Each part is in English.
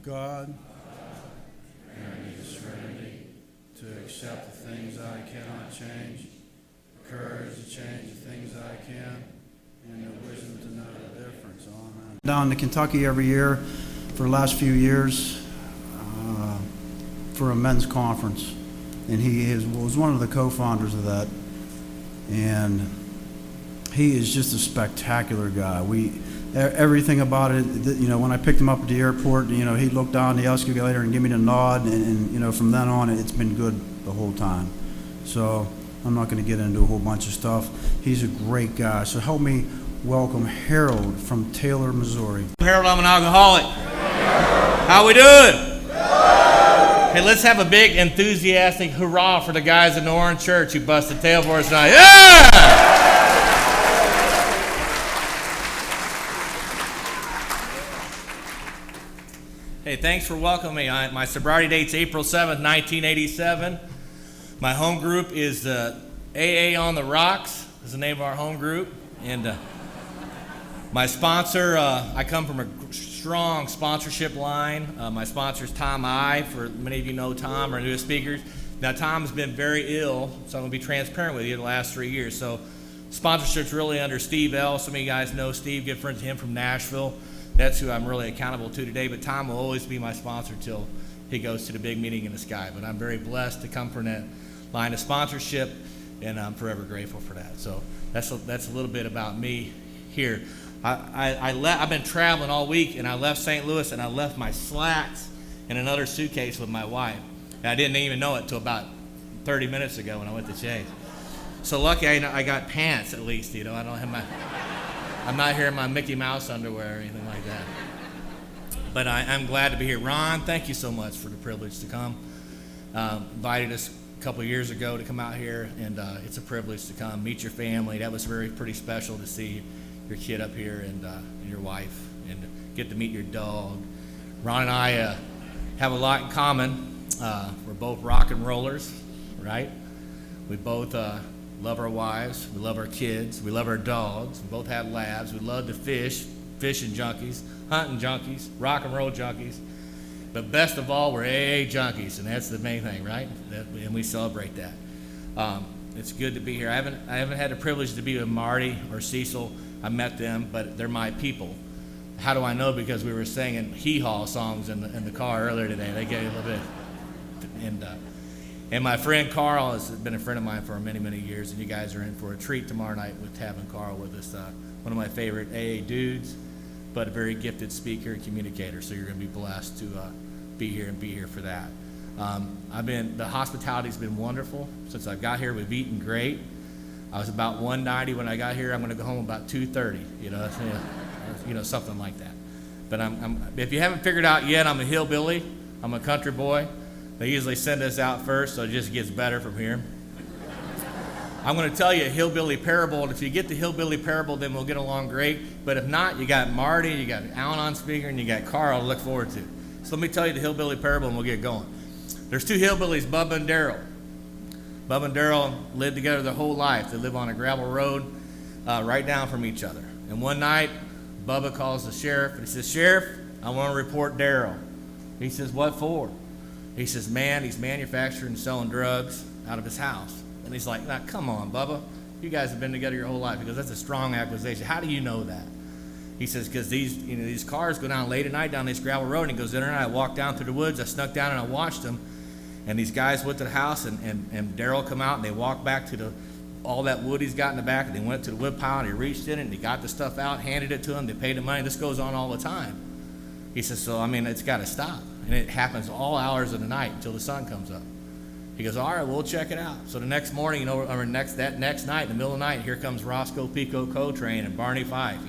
God, and His Trinity, to accept the things I cannot change, courage to change the things I can, and the wisdom to know the difference. Amen. Down to Kentucky every year for the last few years for a men's conference, and was one of the co-founders of that, and he is just a spectacular guy. Everything about it, when I picked him up at the airport, he'd look down the escalator and give me the nod, and from then on, it's been good the whole time. So I'm not going to get into a whole bunch of stuff. He's a great guy. So help me welcome Harold from Taylor, Missouri. Harold, I'm an alcoholic. How we doing? Hey, let's have a big enthusiastic hurrah for the guys in the Orange Church who busted tail for us tonight. Yeah! Hey, thanks for welcoming me. My sobriety date's April 7th, 1987. My home group is the AA on the Rocks, is the name of our home group. And my sponsor, I come from a strong sponsorship line. My sponsor is Tom I. For many of you know Tom, our newest speakers. Now, Tom's been very ill, so I'm going to be transparent with you the last 3 years. So sponsorship's really under Steve L. Some of you guys know Steve, good friends to him from Nashville. That's who I'm really accountable to today, but Tom will always be my sponsor till he goes to the big meeting in the sky. But I'm very blessed to come from that line of sponsorship, and I'm forever grateful for that. So that's a little bit about me here. I've been traveling all week, and I left St. Louis, and I left my slacks in another suitcase with my wife. And I didn't even know it till about 30 minutes ago when I went to change. So lucky I got pants at least, I don't have I'm not here in my Mickey Mouse underwear or anything like that. But I'm glad to be here. Ron, thank you so much for the privilege to come. Invited us a couple of years ago to come out here, and it's a privilege to come, meet your family. That was pretty special to see your kid up here and your wife, and get to meet your dog. Ron and I have a lot in common. We're both rock and rollers, right? We both love our wives, we love our kids, we love our dogs, we both have labs, we love to fishing junkies, hunting junkies, rock and roll junkies, but best of all, we're AA junkies, and that's the main thing, right? And we celebrate that. It's good to be here. I haven't had the privilege to be with Marty or Cecil. I met them, but they're my people. How do I know? Because we were singing hee-haw songs in the car earlier today. They gave a little bit, and my friend Carl has been a friend of mine for many, many years, and you guys are in for a treat tomorrow night with having Carl with us. One of my favorite AA dudes, but a very gifted speaker and communicator, so you're going to be blessed to be here for that. The hospitality's been wonderful. Since I got here, we've eaten great. I was about 190 when I got here. I'm going to go home about 2:30, something like that. But if you haven't figured out yet, I'm a hillbilly. I'm a country boy. They usually send us out first, so it just gets better from here. I'm going to tell you a hillbilly parable, and if you get the hillbilly parable, then we'll get along great. But if not, you got Marty, you got Alan on speaker, and you got Carl to look forward to. So let me tell you the hillbilly parable, and we'll get going. There's two hillbillies, Bubba and Daryl. Bubba and Daryl lived together their whole life. They live on a gravel road right down from each other. And one night, Bubba calls the sheriff, and he says, "Sheriff, I want to report Daryl." He says, "What for?" He says, "Man, he's manufacturing and selling drugs out of his house." And he's like, "Now, come on, Bubba. You guys have been together your whole life." He goes, "That's a strong accusation. How do you know that?" He says, "Because these cars go down late at night down this gravel road." And he goes, "In and I walked down through the woods. I snuck down and I watched them. And these guys went to the house, and Daryl come out, and they walked back to all that wood he's got in the back, and they went to the wood pile, and he reached in it, and he got the stuff out, handed it to them. They paid the money. This goes on all the time." He says, "So, it's got to stop. And it happens all hours of the night until the sun comes up." He goes, "All right, we'll check it out." So the next morning, or that next night, in the middle of the night, here comes Roscoe Pico Coltrane and Barney Fife,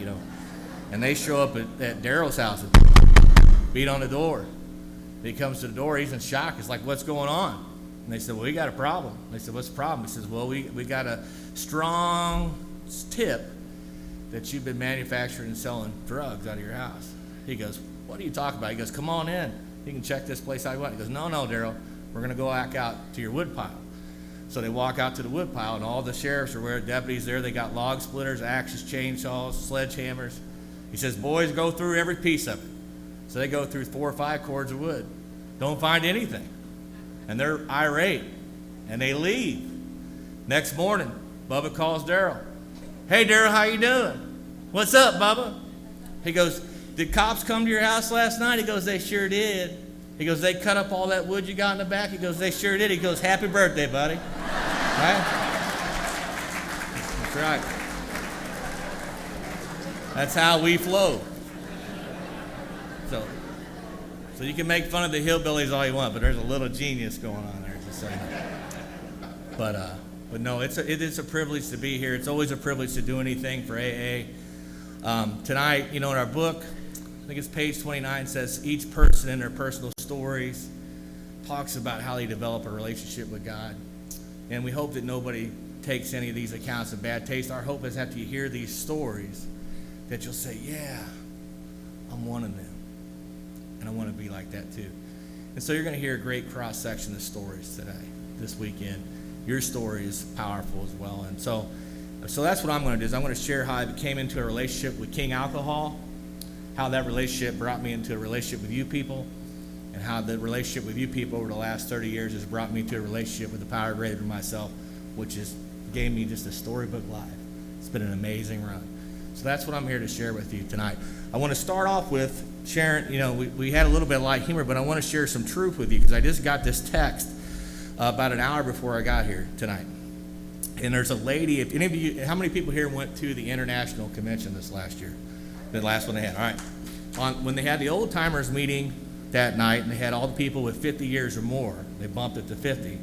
and they show up at Daryl's house and beat on the door. He comes to the door, he's in shock. He's like, "What's going on?" And they said, "Well, we got a problem." They said, "What's the problem?" He says, "Well, we got a strong tip that you've been manufacturing and selling drugs out of your house." He goes, "What are you talking about?" He goes, "Come on in. You can check this place out you want." He goes, No, Daryl, we're going to go back out to your wood pile." So they walk out to the wood pile, and all the sheriffs are there, deputies there. They got log splitters, axes, chainsaws, sledgehammers. He says, "Boys, go through every piece of it." So they go through 4 or 5 cords of wood, don't find anything. And they're irate, and they leave. Next morning, Bubba calls Daryl. Hey, Daryl, how you doing? What's up, Bubba? He goes, did cops come to your house last night? He goes, they sure did. He goes, they cut up all that wood you got in the back? He goes, they sure did. He goes, happy birthday, buddy. Right? That's right. That's how we flow. So you can make fun of the hillbillies all you want, but there's a little genius going on there, just saying. But no, it is a privilege to be here. It's always a privilege to do anything for AA. Tonight, in our book, I think it's page 29, says each person in their personal stories talks about how they develop a relationship with God. And we hope that nobody takes any of these accounts of bad taste. Our hope is after you hear these stories that you'll say, yeah, I'm one of them. And I want to be like that too. And so you're going to hear a great cross-section of stories today, this weekend. Your story is powerful as well. And so that's what I'm going to do is I'm going to share how I came into a relationship with King Alcohol, how that relationship brought me into a relationship with you people, and how the relationship with you people over the last 30 years has brought me to a relationship with the power greater than myself, which gave me just a storybook life. It's been an amazing run. So that's what I'm here to share with you tonight. I want to start off with sharing, we had a little bit of light humor, but I want to share some truth with you because I just got this text about an hour before I got here tonight. And there's a lady, if any of you, how many people here went to the international convention this last year? The last one they had, all right. When they had the old timers meeting that night, and they had all the people with 50 years or more, they bumped it to 50.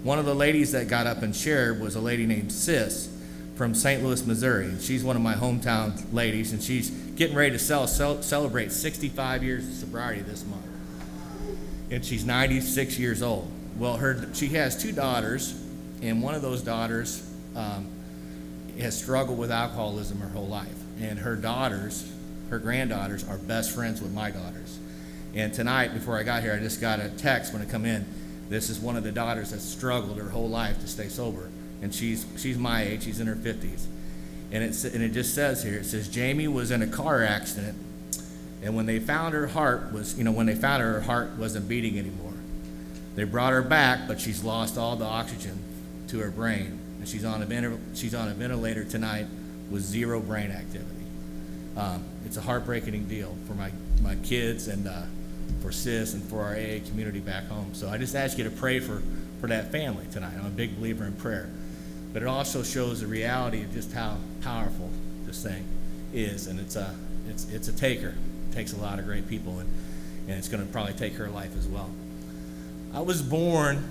One of the ladies that got up and shared was a lady named Sis from St. Louis, Missouri. And she's one of my hometown ladies, and she's getting ready to celebrate 65 years of sobriety this month. And she's 96 years old. Well, she has 2 daughters, and one of those daughters has struggled with alcoholism her whole life. And her granddaughters, are best friends with my daughters. And tonight, before I got here, I just got a text when I come in. This is one of the daughters that struggled her whole life to stay sober. And she's my age, she's in her 50s. And it just says here, it says, Jamie was in a car accident, and when they found her heart her heart wasn't beating anymore. They brought her back, but she's lost all the oxygen to her brain. And she's on a ventilator tonight with 0 brain activity. It's a heartbreaking deal for my kids and for Sis and for our AA community back home. So I just ask you to pray for that family tonight. I'm a big believer in prayer. But it also shows the reality of just how powerful this thing is. And it's a taker. It takes a lot of great people, and it's going to probably take her life as well. I was born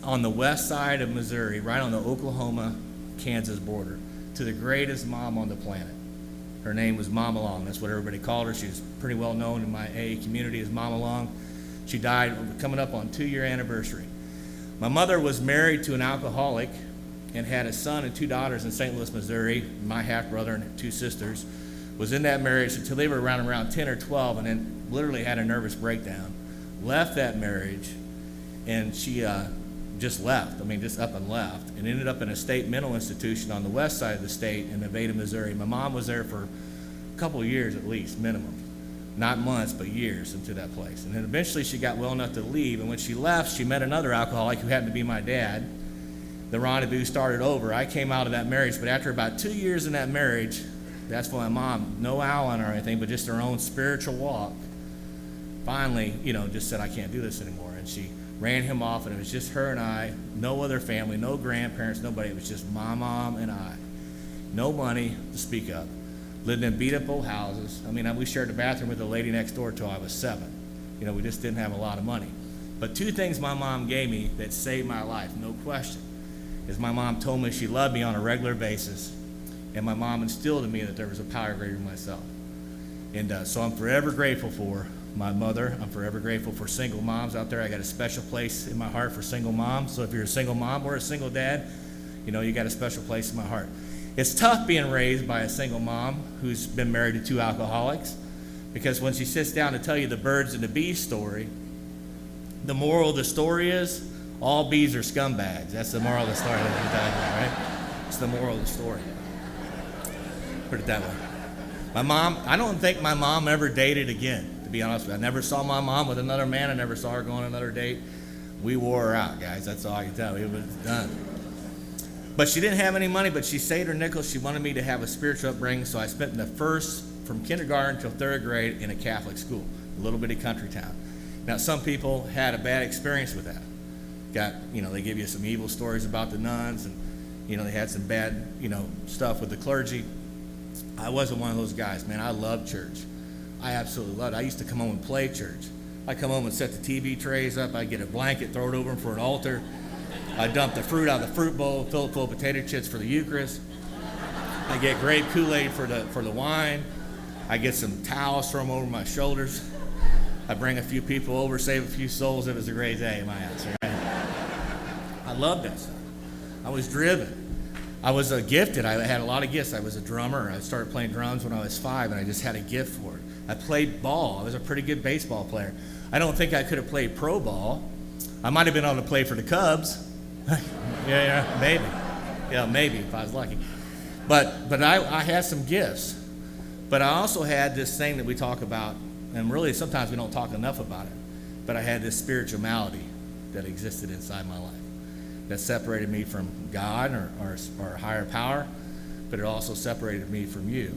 on the west side of Missouri, right on the Oklahoma-Kansas border, to the greatest mom on the planet. Her name was Mama Long. That's what everybody called her. She was pretty well known in my AA community as Mama Long. She died coming up on 2-year anniversary. My mother was married to an alcoholic and had a son and 2 daughters in St. Louis, Missouri. My half-brother and 2 sisters was in that marriage until they were around 10 or 12, and then literally had a nervous breakdown. Left that marriage, and she just left. Just up and left, and ended up in a state mental institution on the west side of the state in Nevada, Missouri. My mom was there for a couple of years at least, minimum. Not months, but years into that place. And then eventually she got well enough to leave, and when she left, she met another alcoholic who happened to be my dad. The rendezvous started over. I came out of that marriage, but after about 2 years in that marriage, that's when my mom, no Alan or anything, but just her own spiritual walk, finally, just said, I can't do this anymore. And she ran him off, and it was just her and I, no other family, no grandparents, nobody. It was just my mom and I. No money to speak of. Lived in beat-up old houses. We shared the bathroom with the lady next door till I was 7. We just didn't have a lot of money. But 2 things my mom gave me that saved my life, no question, is my mom told me she loved me on a regular basis, and my mom instilled in me that there was a power greater than myself. And so I'm forever grateful for my mother. I'm forever grateful for single moms out there. I got a special place in my heart for single moms. So if you're a single mom or a single dad, you got a special place in my heart. It's tough being raised by a single mom who's been married to 2 alcoholics, because when she sits down to tell you the birds and the bees story, the moral of the story is all bees are scumbags. That's the moral of the story, right? It's the moral of the story. Put it that way. I don't think my mom ever dated again, to be honest with you. I never saw my mom with another man. I never saw her go on another date. We wore her out, guys. That's all I can tell you. It was done. But she didn't have any money, but she saved her nickels. She wanted me to have a spiritual upbringing, so I spent from kindergarten till third grade in a Catholic school, a little bitty country town. Now, some people had a bad experience with that. They give you some evil stories about the nuns, and, they had some bad, stuff with the clergy. I wasn't one of those guys, man. I loved church. I absolutely loved it. I used to come home and play church. I'd come home and set the TV trays up. I'd get a blanket, throw it over them for an altar. I'd dump the fruit out of the fruit bowl, fill it full of potato chips for the Eucharist. I'd get grape Kool-Aid for the wine. I'd get some towels, throw them over my shoulders. I'd bring a few people over, save a few souls. It was a great day in my house. Right? I loved that stuff. I was driven. I was gifted. I had a lot of gifts. I was a drummer. I started playing drums when I was 5, and I just had a gift for it. I played ball. I was a pretty good baseball player. I don't think I could have played pro ball. I might have been able to play for the Cubs. Maybe. Yeah, maybe if I was lucky. But I had some gifts. But I also had this thing that we talk about, and really sometimes we don't talk enough about it, but I had this spiritual malady that existed inside my life that separated me from God or higher power, but it also separated me from you.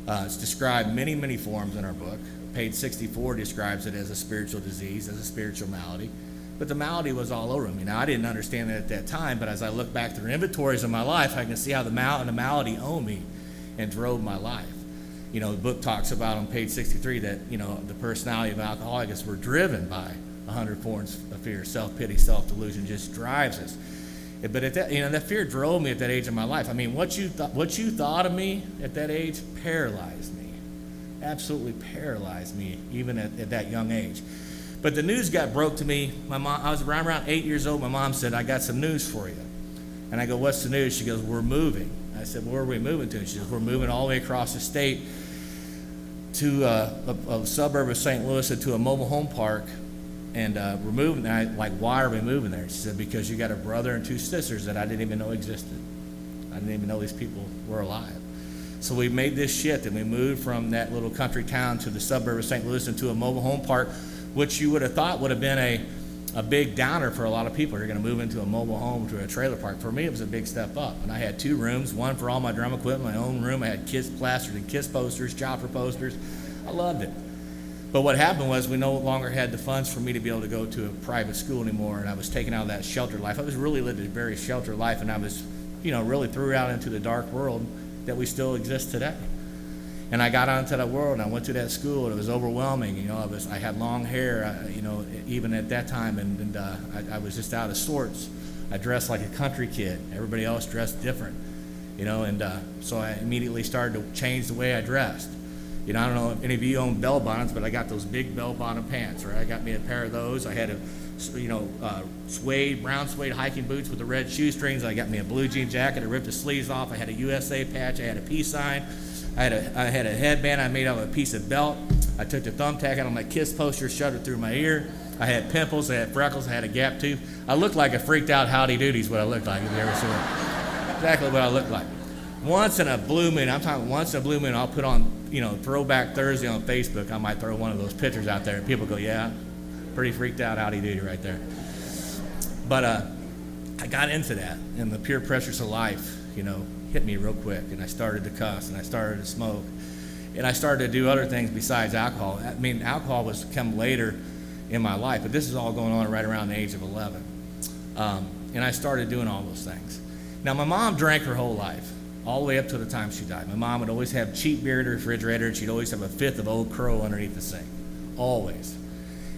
It's described many, many forms in our book. Page 64 describes it as a spiritual disease, as a spiritual malady. But the malady was all over me. Now, I didn't understand that at that time, but as I look back through inventories of my life, I can see how the malady owned me and drove my life. The book talks about on page 63 that, the personality of alcoholics were driven by 100 forms of fear, self-pity, self-delusion just drives us. But at that, that fear drove me at that age of my life. I mean, what you thought of me at that age paralyzed me, absolutely paralyzed me, even at that young age. But the news got broke to me. My mom, I was around 8 years old. My mom said, "I got some news for you." And I go, "What's the news?" She goes, "We're moving." I said, "Where are we moving to?" She goes, "We're moving all the way across the state to a suburb of St. Louis and to a mobile home park. And we're moving." And I like, "Why are we moving there?" She said, "Because you got a brother and 2 sisters that I didn't even know existed. I didn't even know these people were alive." So we made this shift, and we moved from that little country town to the suburb of St. Louis and to a mobile home park, which you would have thought would have been a big downer for a lot of people. You're going to move into a mobile home to a trailer park. For me, it was a big step up. And I had 2 rooms, one for all my drum equipment, my own room. I had Kiss plastered and Kiss posters, Chopper posters. I loved it. But what happened was we no longer had the funds for me to be able to go to a private school anymore, and I was taken out of that sheltered life. I was really living a very sheltered life, and I was, really threw out into the dark world that we still exist today. And I got onto that world, and I went to that school, and it was overwhelming. I had long hair, even at that time, and I was just out of sorts. I dressed like a country kid. Everybody else dressed different, so I immediately started to change the way I dressed. I don't know if any of you own bell bottoms, but I got those big bell bottom pants, right? I got me a pair of those. I had brown suede hiking boots with the red shoestrings. I got me a blue jean jacket. I ripped the sleeves off. I had a USA patch. I had a peace sign. I had a headband I made out of a piece of belt. I took the thumbtack out of my Kiss poster, shoved it through my ear. I had pimples. I had freckles. I had a gap tooth. I looked like a freaked out Howdy Doody is what I looked like, if you ever saw it. Exactly what I looked like. Once in a blue moon, I'll put on, Throwback Thursday on Facebook. I might throw one of those pictures out there, and people go, "Yeah, pretty freaked out Howdy Doody right there." But I got into that, and the peer pressures of life, hit me real quick, and I started to cuss, and I started to smoke, and I started to do other things besides alcohol. I mean, alcohol was come later in my life, but this is all going on right around the age of 11. And I started doing all those things. Now, my mom drank her whole life, all the way up to the time she died. My mom would always have cheap beer in the refrigerator, and she'd always have a 5th of Old Crow underneath the sink, always.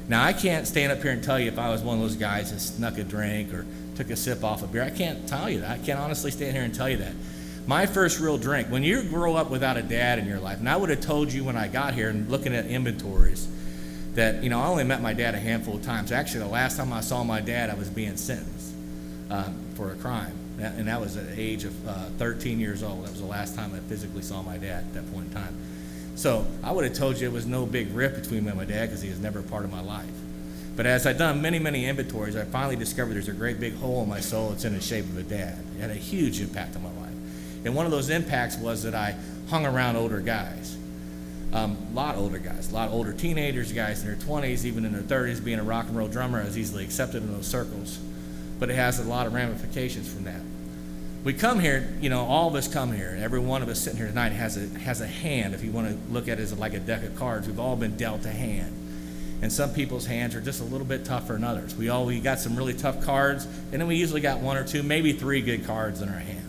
Now, I can't stand up here and tell you if I was one of those guys that snuck a drink or took a sip off a beer. I can't tell you that. I can't honestly stand here and tell you that. My first real drink, when you grow up without a dad in your life, and I would have told you when I got here and looking at inventories that, I only met my dad a handful of times. Actually, the last time I saw my dad, I was being sentenced for a crime. And that was at the age of 13 years old. That was the last time I physically saw my dad at that point in time. So I would have told you it was no big rift between me and my dad because he was never a part of my life. But as I've done many, many inventories, I finally discovered there's a great big hole in my soul that's in the shape of a dad. It had a huge impact on my life. And one of those impacts was that I hung around older guys. A lot older guys, a lot older teenagers, guys in their 20s, even in their 30s. Being a rock and roll drummer is easily accepted in those circles, but it has a lot of ramifications from that. We come here, all of us come here, and every one of us sitting here tonight has a hand. If you want to look at it as like a deck of cards, we've all been dealt a hand. And some people's hands are just a little bit tougher than others. We got some really tough cards, and then we usually got one or two, maybe three good cards in our hand.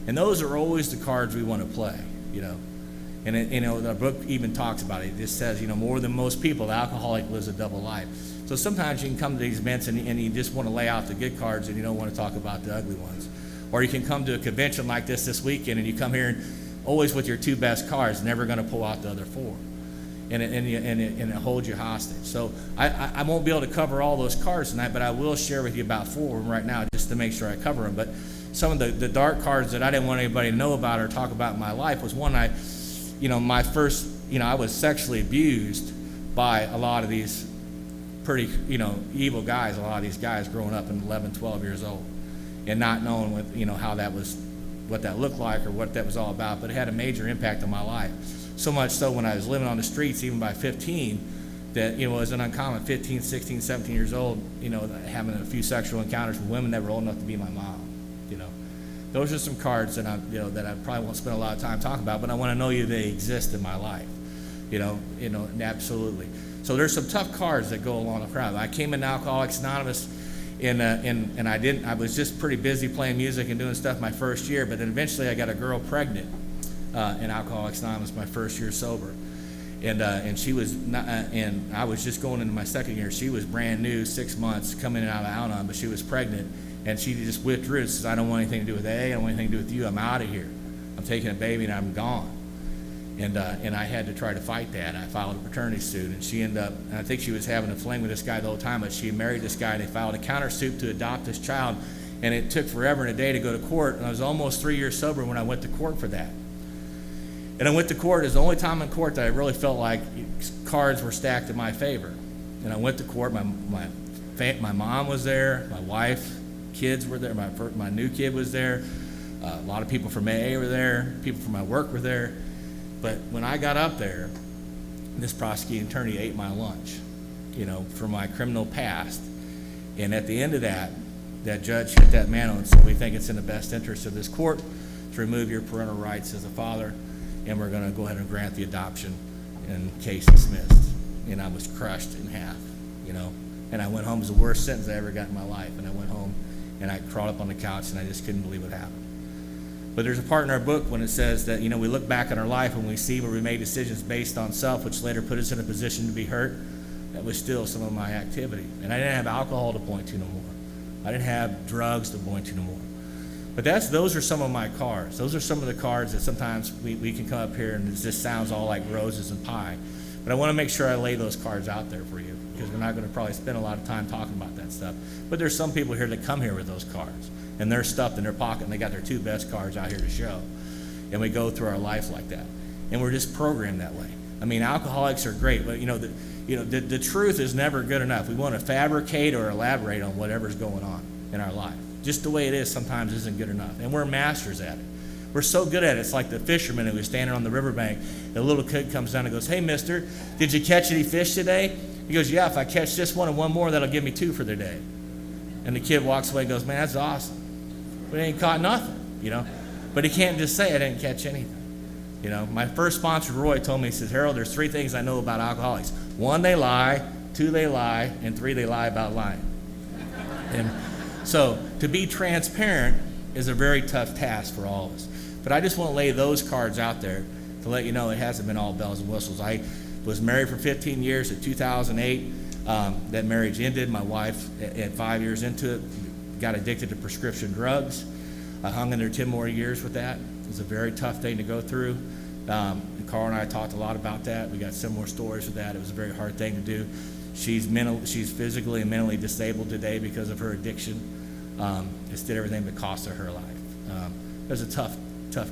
And those are always the cards we want to play, And the book even talks about it. It just says, more than most people, the alcoholic lives a double life. So sometimes you can come to these events and you just want to lay out the good cards and you don't want to talk about the ugly ones. Or you can come to a convention like this weekend and you come here and always with your two best cards, never going to pull out the other four. And it holds you hostage. So I won't be able to cover all those cards tonight, but I will share with you about four of them right now just to make sure I cover them. But some of the dark cards that I didn't want anybody to know about or talk about in my life was one I was sexually abused by a lot of these pretty, evil guys, a lot of these guys growing up in 11, 12 years old and not knowing what that looked like or what that was all about, but it had a major impact on my life. So much so when I was living on the streets, even by 15, that, it wasn't uncommon, 15, 16, 17 years old, having a few sexual encounters with women that were old enough to be my mom, Those are some cards that that I probably won't spend a lot of time talking about, but I want to know they exist in my life, absolutely. So there's some tough cards that go along the crowd. I came in Alcoholics Anonymous, and I was just pretty busy playing music and doing stuff my first year, but then eventually I got a girl pregnant in Alcoholics Anonymous my first year sober, and she was not, and I was just going into my second year. She was brand new, 6 months, coming out of Al-Anon, but she was pregnant. And she just withdrew and says, I don't want anything to do with AA, I don't want anything to do with you, I'm out of here. I'm taking a baby and I'm gone. And I had to try to fight that. I filed a paternity suit, and she ended up, and I think she was having a fling with this guy the whole time, but she married this guy, and they filed a countersuit to adopt this child, and it took forever and a day to go to court, and I was almost 3 years sober when I went to court for that. And I went to court. It was the only time in court that I really felt like cards were stacked in my favor. And I went to court, my mom was there, my wife, kids were there. My new kid was there. A lot of people from AA were there. People from my work were there. But when I got up there, this prosecuting attorney ate my lunch, for my criminal past. And at the end of that judge hit that mantle and said, we think it's in the best interest of this court to remove your parental rights as a father, and we're going to go ahead and grant the adoption and case dismissed. And I was crushed in half, And I went home. It was the worst sentence I ever got in my life. And I went home. And I crawled up on the couch, and I just couldn't believe what happened. But there's a part in our book when it says that, we look back on our life and we see where we made decisions based on self, which later put us in a position to be hurt. That was still some of my activity. And I didn't have alcohol to point to no more. I didn't have drugs to point to no more. But those are some of my cards. Those are some of the cards that sometimes we can come up here and it just sounds all like roses and pie. But I want to make sure I lay those cards out there for you, because we're not going to probably spend a lot of time talking about that stuff. But there's some people here that come here with those cards, and they're stuffed in their pocket, and they got their two best cards out here to show. And we go through our life like that. And we're just programmed that way. I mean, alcoholics are great, but the truth is never good enough. We want to fabricate or elaborate on whatever's going on in our life. Just the way it is sometimes isn't good enough. And we're masters at it. We're so good at it. It's like the fisherman who was standing on the riverbank. The little kid comes down and goes, hey, mister, did you catch any fish today? He goes, yeah, if I catch this one and one more, that'll give me 2 for the day. And the kid walks away and goes, man, that's awesome. We ain't caught nothing, But he can't just say I didn't catch anything. My first sponsor, Roy, told me, he says, Harold, there's 3 things I know about alcoholics. 1, they lie. 2, they lie. And 3, they lie about lying. And so to be transparent is a very tough task for all of us. But I just want to lay those cards out there to let you know it hasn't been all bells and whistles. I was married for 15 years. In 2008, that marriage ended. My wife, at 5 years into it, got addicted to prescription drugs. I hung in there 10 more years with that. It was a very tough thing to go through. Carl and I talked a lot about that. We got similar stories with that. It was a very hard thing to do. She's physically and mentally disabled today because of her addiction. It's did everything but cost her life. It was a tough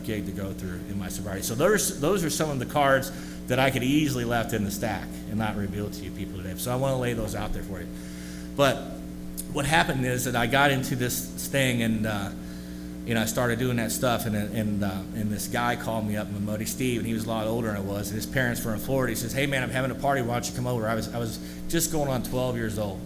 gig to go through in my sobriety. So those are some of the cards that I could easily left in the stack and not reveal to you people today. So I want to lay those out there for you. But what happened is that I got into this thing, and I started doing that stuff, and this guy called me up, my buddy Steve, and he was a lot older than I was, and his parents were in Florida. He says, "Hey man, I'm having a party, why don't you come over?" I was just going on 12 years old.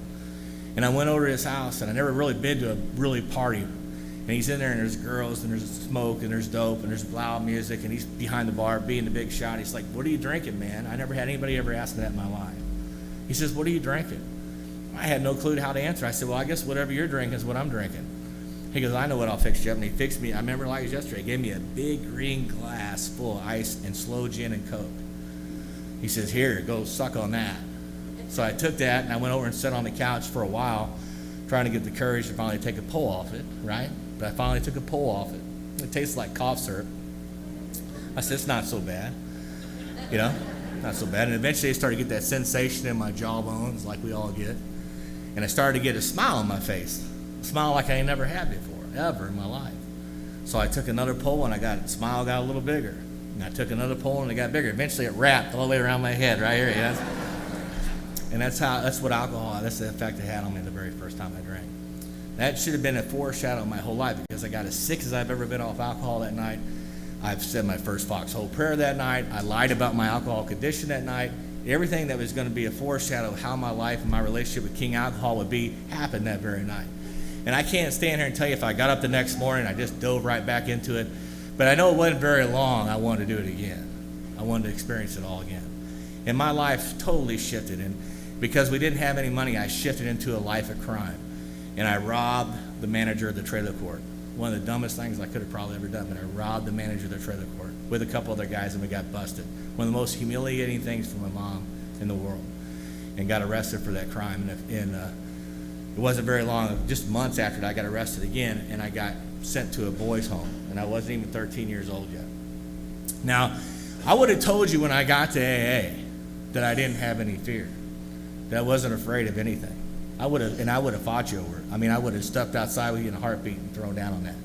And I went over to his house, and I never really been to a really party. And he's in there, and there's girls, and there's smoke, and there's dope, and there's loud music, and he's behind the bar being the big shot. He's like, "What are you drinking, man?" I never had anybody ever ask me that in my life. He says, "What are you drinking?" I had no clue how to answer. I said, "Well, I guess whatever you're drinking is what I'm drinking." He goes, "I know what I'll fix you up." And he fixed me. I remember like it was yesterday. He gave me a big green glass full of ice and slow gin and Coke. He says, "Here, go suck on that." So I took that, and I went over and sat on the couch for a while, trying to get the courage to finally take a pull off it, right? But I finally took a pull off it. It tastes like cough syrup. I said, "It's not so bad." Not so bad. And eventually I started to get that sensation in my jawbones like we all get. And I started to get a smile on my face. A smile like I ain't never had before, ever in my life. So I took another pull, and the smile got a little bigger. And I took another pull, and it got bigger. Eventually it wrapped all the way around my head right here. And that's what alcohol, that's the effect it had on me the very first time I drank. That should have been a foreshadow of my whole life, because I got as sick as I've ever been off alcohol that night. I've said my first foxhole prayer that night. I lied about my alcohol condition that night. Everything that was going to be a foreshadow of how my life and my relationship with King Alcohol would be happened that very night. And I can't stand here and tell you if I got up the next morning, I just dove right back into it. But I know it wasn't very long. I wanted to do it again. I wanted to experience it all again. And my life totally shifted. And because we didn't have any money, I shifted into a life of crime. And I robbed the manager of the trailer court. One of the dumbest things I could have probably ever done, but I robbed the manager of the trailer court with a couple other guys, and we got busted. One of the most humiliating things for my mom in the world, and got arrested for that crime. And it wasn't very long, just months after that, I got arrested again, and I got sent to a boys' home, and I wasn't even 13 years old yet. Now, I would have told you when I got to AA that I didn't have any fear, that I wasn't afraid of anything. I would have fought you over it. I mean, I would have stepped outside with you in a heartbeat and thrown down on that.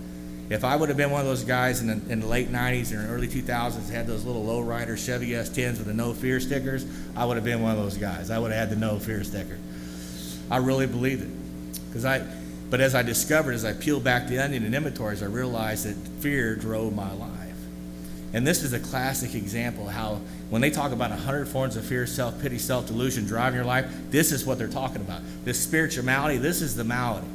If I would have been one of those guys in the late 90s or early 2000s that had those little lowrider Chevy S10s with the no fear stickers, I would have been one of those guys. I would have had the no fear sticker. I really believed it. But as I discovered, as I peeled back the onion and inventories, I realized that fear drove my life. And this is a classic example of how, when they talk about 100 forms of fear, self-pity, self-delusion driving your life, this is what they're talking about. This spirituality, this is the malady.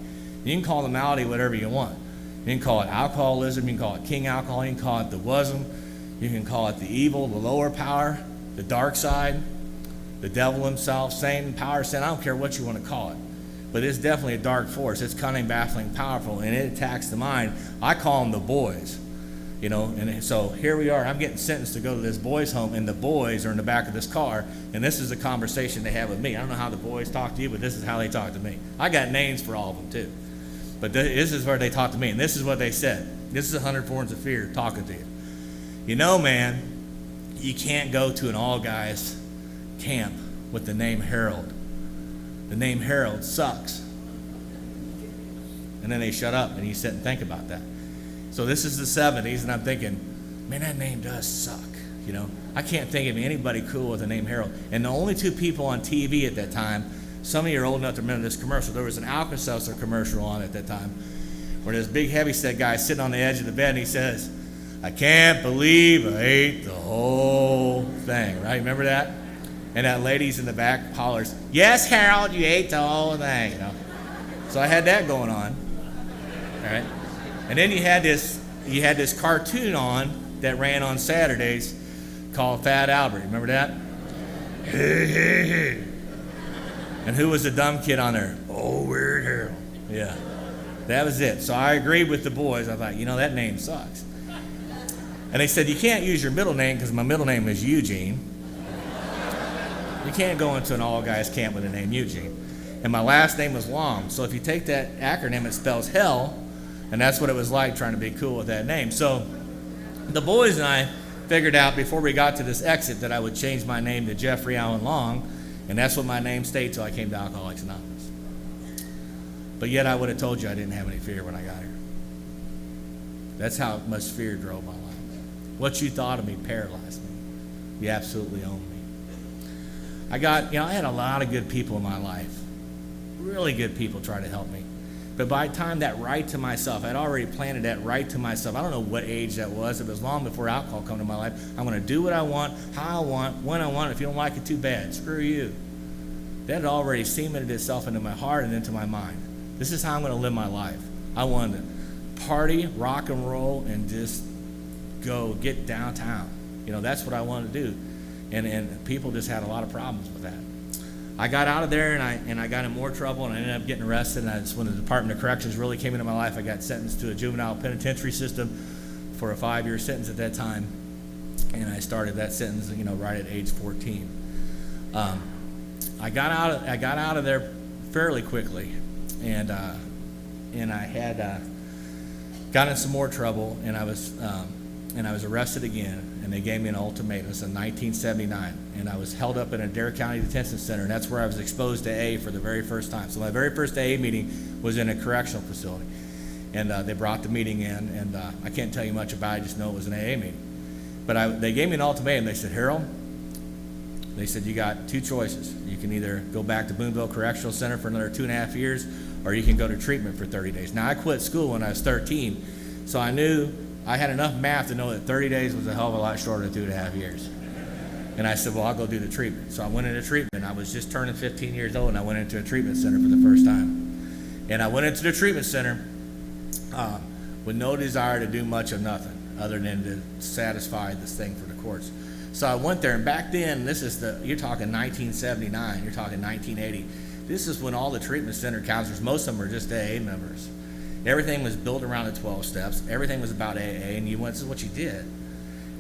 You can call the malady whatever you want. You can call it alcoholism, you can call it king alcohol, you can call it the wasm, you can call it the evil, the lower power, the dark side, the devil himself, Satan, power, sin, I don't care what you want to call it. But it's definitely a dark force. It's cunning, baffling, powerful, and it attacks the mind. I call them the boys. And so here we are. I'm getting sentenced to go to this boys' home, and the boys are in the back of this car, and this is a conversation they have with me. I don't know how the boys talk to you, but this is how they talk to me. I got names for all of them, too. But this is where they talk to me, and this is what they said. This is 100 forms of fear talking to you. Man, you can't go to an all-guys camp with the name Harold. The name Harold sucks. And then they shut up, and you sit and think about that. So this is the 70s, and I'm thinking, man, that name does suck. I can't think of anybody cool with the name Harold. And the only two people on TV at that time, some of you are old enough to remember this commercial. There was an Alka-Seltzer commercial on at that time, where this big heavyset guy is sitting on the edge of the bed, and he says, "I can't believe I ate the whole thing." Right? Remember that? And that lady's in the back hollers, "Yes, Harold, you ate the whole thing." So I had that going on. All right. And then you had this cartoon on that ran on Saturdays called Fat Albert. Remember that? Hey, hey, hey. And who was the dumb kid on there? Oh, Weird Harold. Yeah. That was it. So I agreed with the boys. I thought, that name sucks. And they said, you can't use your middle name because my middle name is Eugene. You can't go into an all-guys camp with the name Eugene. And my last name was long. So if you take that acronym, it spells hell. And that's what it was like trying to be cool with that name. So the boys and I figured out before we got to this exit that I would change my name to Jeffrey Allen Long, and that's what my name stayed till I came to Alcoholics Anonymous. But yet I would have told you I didn't have any fear when I got here. That's how much fear drove my life. What you thought of me paralyzed me. You absolutely owned me. I had a lot of good people in my life. Really good people try to help me. But by the time that right to myself, I'd already planted that right to myself. I don't know what age that was. It was long before alcohol came into my life. I'm going to do what I want, how I want, when I want. If you don't like it, too bad. Screw you. That had already cemented itself into my heart and into my mind. This is how I'm going to live my life. I wanted to party, rock and roll, and just go get downtown. That's what I wanted to do. And people just had a lot of problems with that. I got out of there, and I got in more trouble, and I ended up getting arrested. And that's when the Department of Corrections really came into my life. I got sentenced to a juvenile penitentiary system for a 5-year sentence at that time, and I started that sentence, right at age 14. I got out of there fairly quickly, and I had got in some more trouble, and I was arrested again. And they gave me an ultimatum. This was in 1979, and I was held up in a Dare County Detention Center, and that's where I was exposed to AA for the very first time. So my very first AA meeting was in a correctional facility, and they brought the meeting in, and I can't tell you much about it. I just know it was an AA meeting. But they gave me an ultimatum. They said, Harold, they said, you got two choices. You can either go back to Boonville Correctional Center for another 2.5 years, or you can go to treatment for 30 days. Now, I quit school when I was 13, so I knew I had enough math to know that 30 days was a hell of a lot shorter than 2.5 years. And I said, well, I'll go do the treatment. So I went into treatment. I was just turning 15 years old, and I went into a treatment center for the first time. And I went into the treatment center with no desire to do much of nothing other than to satisfy this thing for the courts. So I went there, and back then, you're talking 1979, you're talking 1980. This is when all the treatment center counselors, most of them were just AA members. Everything was built around the 12 steps. Everything was about AA, and this is what you did.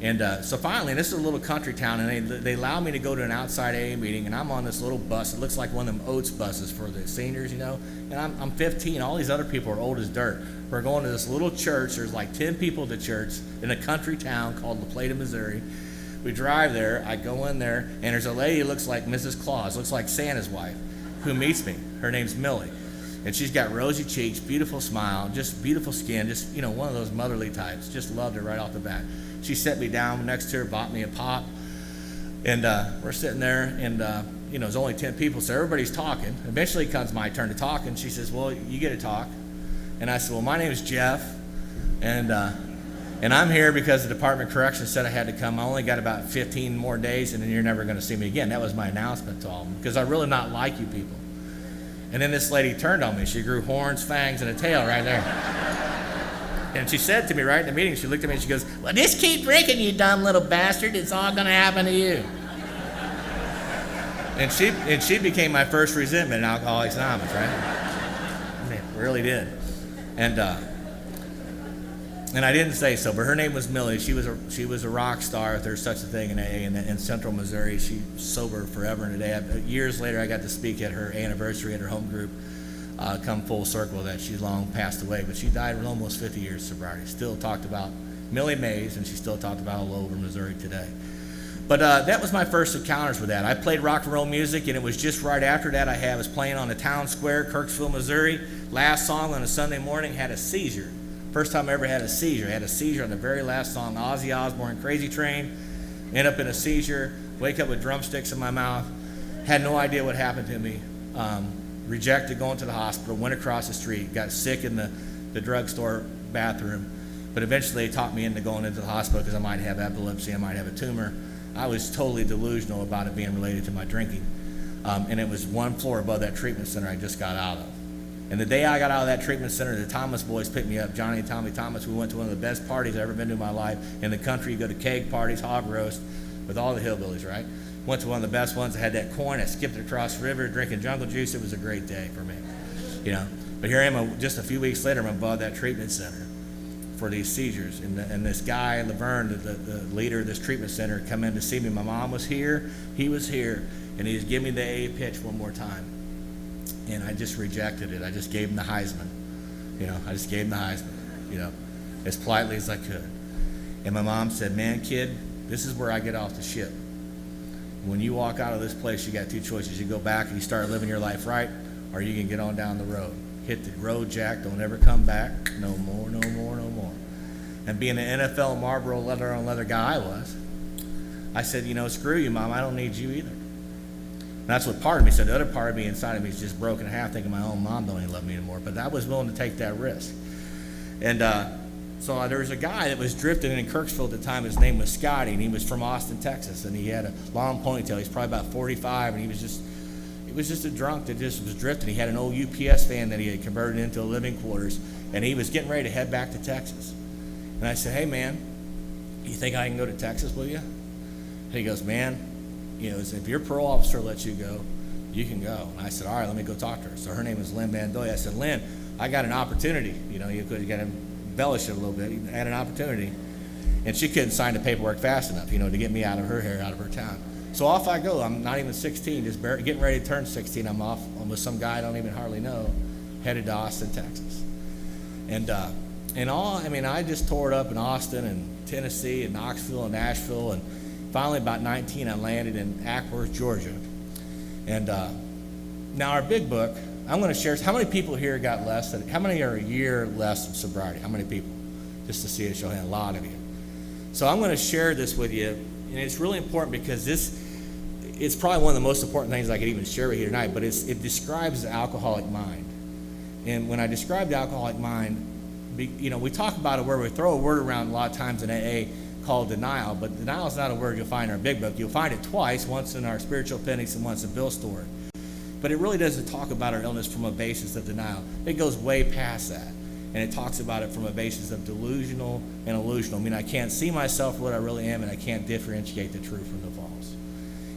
And so finally, this is a little country town, and they allowed me to go to an outside AA meeting, and I'm on this little bus. It looks like one of them Oats buses for the seniors, And I'm 15. All these other people are old as dirt. We're going to this little church. There's like 10 people at the church in a country town called La Plata, Missouri. We drive there. I go in there, and there's a lady who looks like Mrs. Claus, looks like Santa's wife, who meets me. Her name's Millie. And she's got rosy cheeks, beautiful smile, just beautiful skin, just, one of those motherly types. Just loved her right off the bat. She set me down next to her, bought me a pop. And we're sitting there, and, there's only 10 people, so everybody's talking. Eventually comes my turn to talk, and she says, well, you get to talk. And I said, well, my name is Jeff, and I'm here because the Department of Corrections said I had to come. I only got about 15 more days, and then you're never going to see me again. That was my announcement to all of them, because I really not like you people. And then this lady turned on me. She grew horns, fangs, and a tail right there. And she said to me right in the meeting, she looked at me and she goes, well, just keep drinking, you dumb little bastard. It's all going to happen to you. And she became my first resentment in Alcoholics Anonymous, right? I mean, it really did. And I didn't say so, but her name was Millie. She was a rock star, if there's such a thing in AA in Central Missouri. She's sober forever and a day. Years later, I got to speak at her anniversary at her home group. Come full circle that she's long passed away, but she died with almost 50 years of sobriety. Still talked about Millie Mays, and she still talked about all over Missouri today. But that was my first encounters with that. I played rock and roll music, and it was just right after that I was playing on the town square, Kirksville, Missouri. Last song on a Sunday morning, had a seizure. First time I ever had a seizure. I had a seizure on the very last song, Ozzy Osbourne, Crazy Train. End up in a seizure, wake up with drumsticks in my mouth. Had no idea what happened to me. Rejected going to the hospital, went across the street, got sick in the drugstore bathroom. But eventually they talked me into going into the hospital because I might have epilepsy, I might have a tumor. I was totally delusional about it being related to my drinking. And it was one floor above that treatment center I just got out of. And the day I got out of that treatment center, the Thomas boys picked me up, Johnny and Tommy Thomas. We went to one of the best parties I've ever been to in my life in the country. You go to keg parties, hog roast, with all the hillbillies, right? Went to one of the best ones. I had that coin. I skipped it across the river, drinking jungle juice. It was a great day for me, But here I am, just a few weeks later, I'm above that treatment center for these seizures. And this guy, Laverne, the leader of this treatment center, come in to see me. My mom was here. He was here. And he just gave me the AA pitch one more time. And I just rejected it. I just gave him the Heisman. I just gave him the Heisman, as politely as I could. And my mom said, man, kid, this is where I get off the ship. When you walk out of this place, you got two choices. You go back and you start living your life right, or you can get on down the road. Hit the road, Jack. Don't ever come back. No more, no more, no more. And being an NFL Marlboro leather-on-leather guy I said, screw you, Mom. I don't need you either. And that's what part of me said. The other part of me inside of me is just broken in half, thinking my own mom don't even love me anymore. But I was willing to take that risk. And so there was a guy that was drifting in Kirksville at the time. His name was Scotty, and he was from Austin, Texas. And he had a long ponytail. He's probably about 45, and he was just a drunk that just was drifting. He had an old UPS van that he had converted into living quarters, and he was getting ready to head back to Texas. And I said, hey, man, you think I can go to Texas with you? And he goes, man, if your parole officer lets you go, you can go. And I said, all right, let me go talk to her. So her name is Lynn Bandoy. I said, Lynn, I got an opportunity. You got to embellish it a little bit. You had an opportunity. And she couldn't sign the paperwork fast enough, to get me out of her hair, out of her town. So off I go. I'm not even 16, just getting ready to turn 16. I'm off with some guy I don't even hardly know, headed to Austin, Texas. And I just tore it up in Austin and Tennessee and Knoxville and Nashville. And finally, about 19, I landed in Ackworth, Georgia. And now our big book, I'm going to share. How many people here got less? How many are a year less of sobriety? How many people? Just to see a show of hands. A lot of you. So I'm going to share this with you, and it's really important because it's probably one of the most important things I could even share with you tonight, but it describes the alcoholic mind. And when I describe the alcoholic mind, we talk about it where we throw a word around a lot of times in AA called denial, but denial is not a word you'll find in our big book. You'll find it twice, once in our spiritual appendix and once in Bill's story. But it really doesn't talk about our illness from a basis of denial. It goes way past that. And it talks about it from a basis of delusional and illusional. I can't see myself for what I really am, and I can't differentiate the true from the false.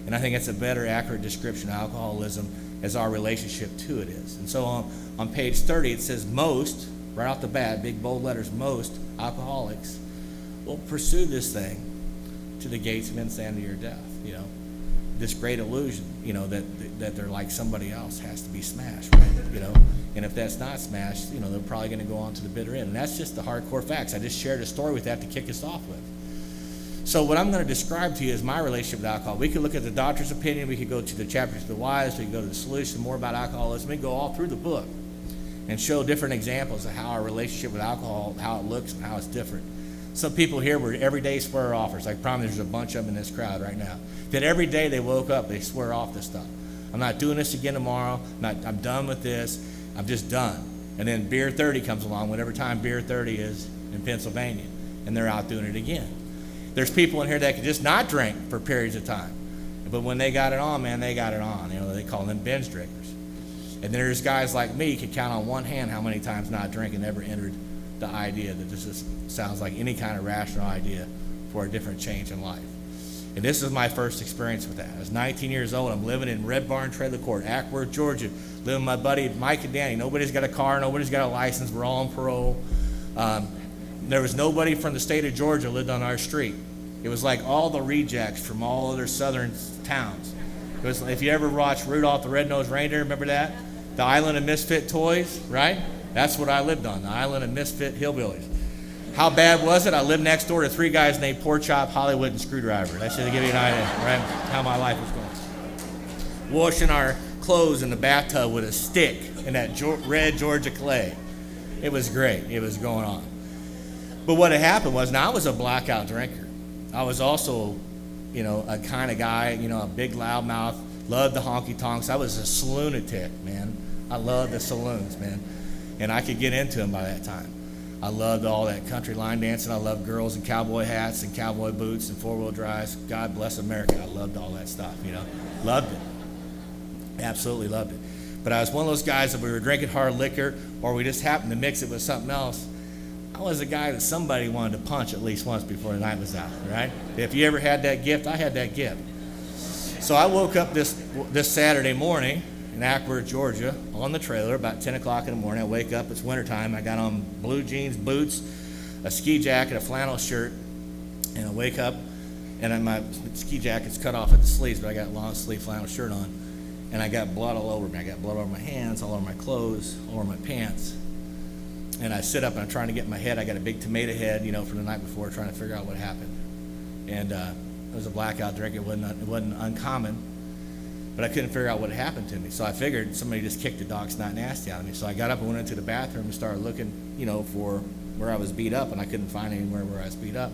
And I think it's a better, accurate description of alcoholism as our relationship to it is. And so on page 30, it says most, right off the bat, big bold letters, most alcoholics will pursue this thing to the gates of insanity or death. This great illusion, that they're like somebody else has to be smashed, right? And if that's not smashed, they're probably going to go on to the bitter end. And that's just the hardcore facts. I just shared a story with that to kick us off with. So what I'm going to describe to you is my relationship with alcohol. We could look at the doctor's opinion. We could go to the chapters of the whys. We could go to the solution, more about alcoholism. We could go all through the book and show different examples of how our relationship with alcohol, how it looks and how it's different. Some people here were everyday swear offers. I promise there's a bunch of them in this crowd right now. That every day they woke up, they swear off this stuff. I'm not doing this again tomorrow. I'm done with this. I'm just done. And then Beer 30 comes along, whatever time Beer 30 is in Pennsylvania, and they're out doing it again. There's people in here that could just not drink for periods of time. But when they got it on, man, they got it on. They call them binge drinkers. And there's guys like me who could count on one hand how many times not drinking ever entered the idea that this sounds like any kind of rational idea for a different change in life. And this is my first experience with that. I was 19 years old. I'm living in Red Barn Trailer Court, Ackworth, Georgia. Living with my buddy Mike and Danny. Nobody's got a car. Nobody's got a license. We're all on parole. There was nobody from the state of Georgia lived on our street. It was like all the rejects from all other southern towns. It was, if you ever watched Rudolph the Red-Nosed Reindeer, remember that? The Island of Misfit Toys, right? That's what I lived on, the Island of Misfit Hillbillies. How bad was it? I lived next door to three guys named Pork Chop, Hollywood, and Screwdriver. That should give you an idea, right? How my life was going. Washing our clothes in the bathtub with a stick in that red Georgia clay. It was great. It was going on. But what had happened was, now I was a blackout drinker. I was also, a kind of guy, a big loudmouth, loved the honky tonks. I was a saloon-atic, man. I loved the saloons, man. And I could get into them by that time. I loved all that country line dancing. I loved girls in cowboy hats and cowboy boots and four-wheel drives. God bless America. I loved all that stuff, Loved it. Absolutely loved it. But I was one of those guys, if we were drinking hard liquor or we just happened to mix it with something else, I was a guy that somebody wanted to punch at least once before the night was out, right? If you ever had that gift, I had that gift. So I woke up this Saturday morning in Ackworth, Georgia, on the trailer about 10 o'clock in the morning. I wake up, it's wintertime. I got on blue jeans, boots, a ski jacket, a flannel shirt, and I wake up, and my ski jacket's cut off at the sleeves, but I got a long sleeve flannel shirt on, and I got blood all over me. I got blood over my hands, all over my clothes, all over my pants. And I sit up and I'm trying to get in my head. I got a big tomato head, from the night before, trying to figure out what happened. And it was a blackout drink. It wasn't uncommon, but I couldn't figure out what happened to me. So I figured somebody just kicked the dog snot nasty out of me. So I got up and went into the bathroom and started looking, for where I was beat up, and I couldn't find anywhere where I was beat up.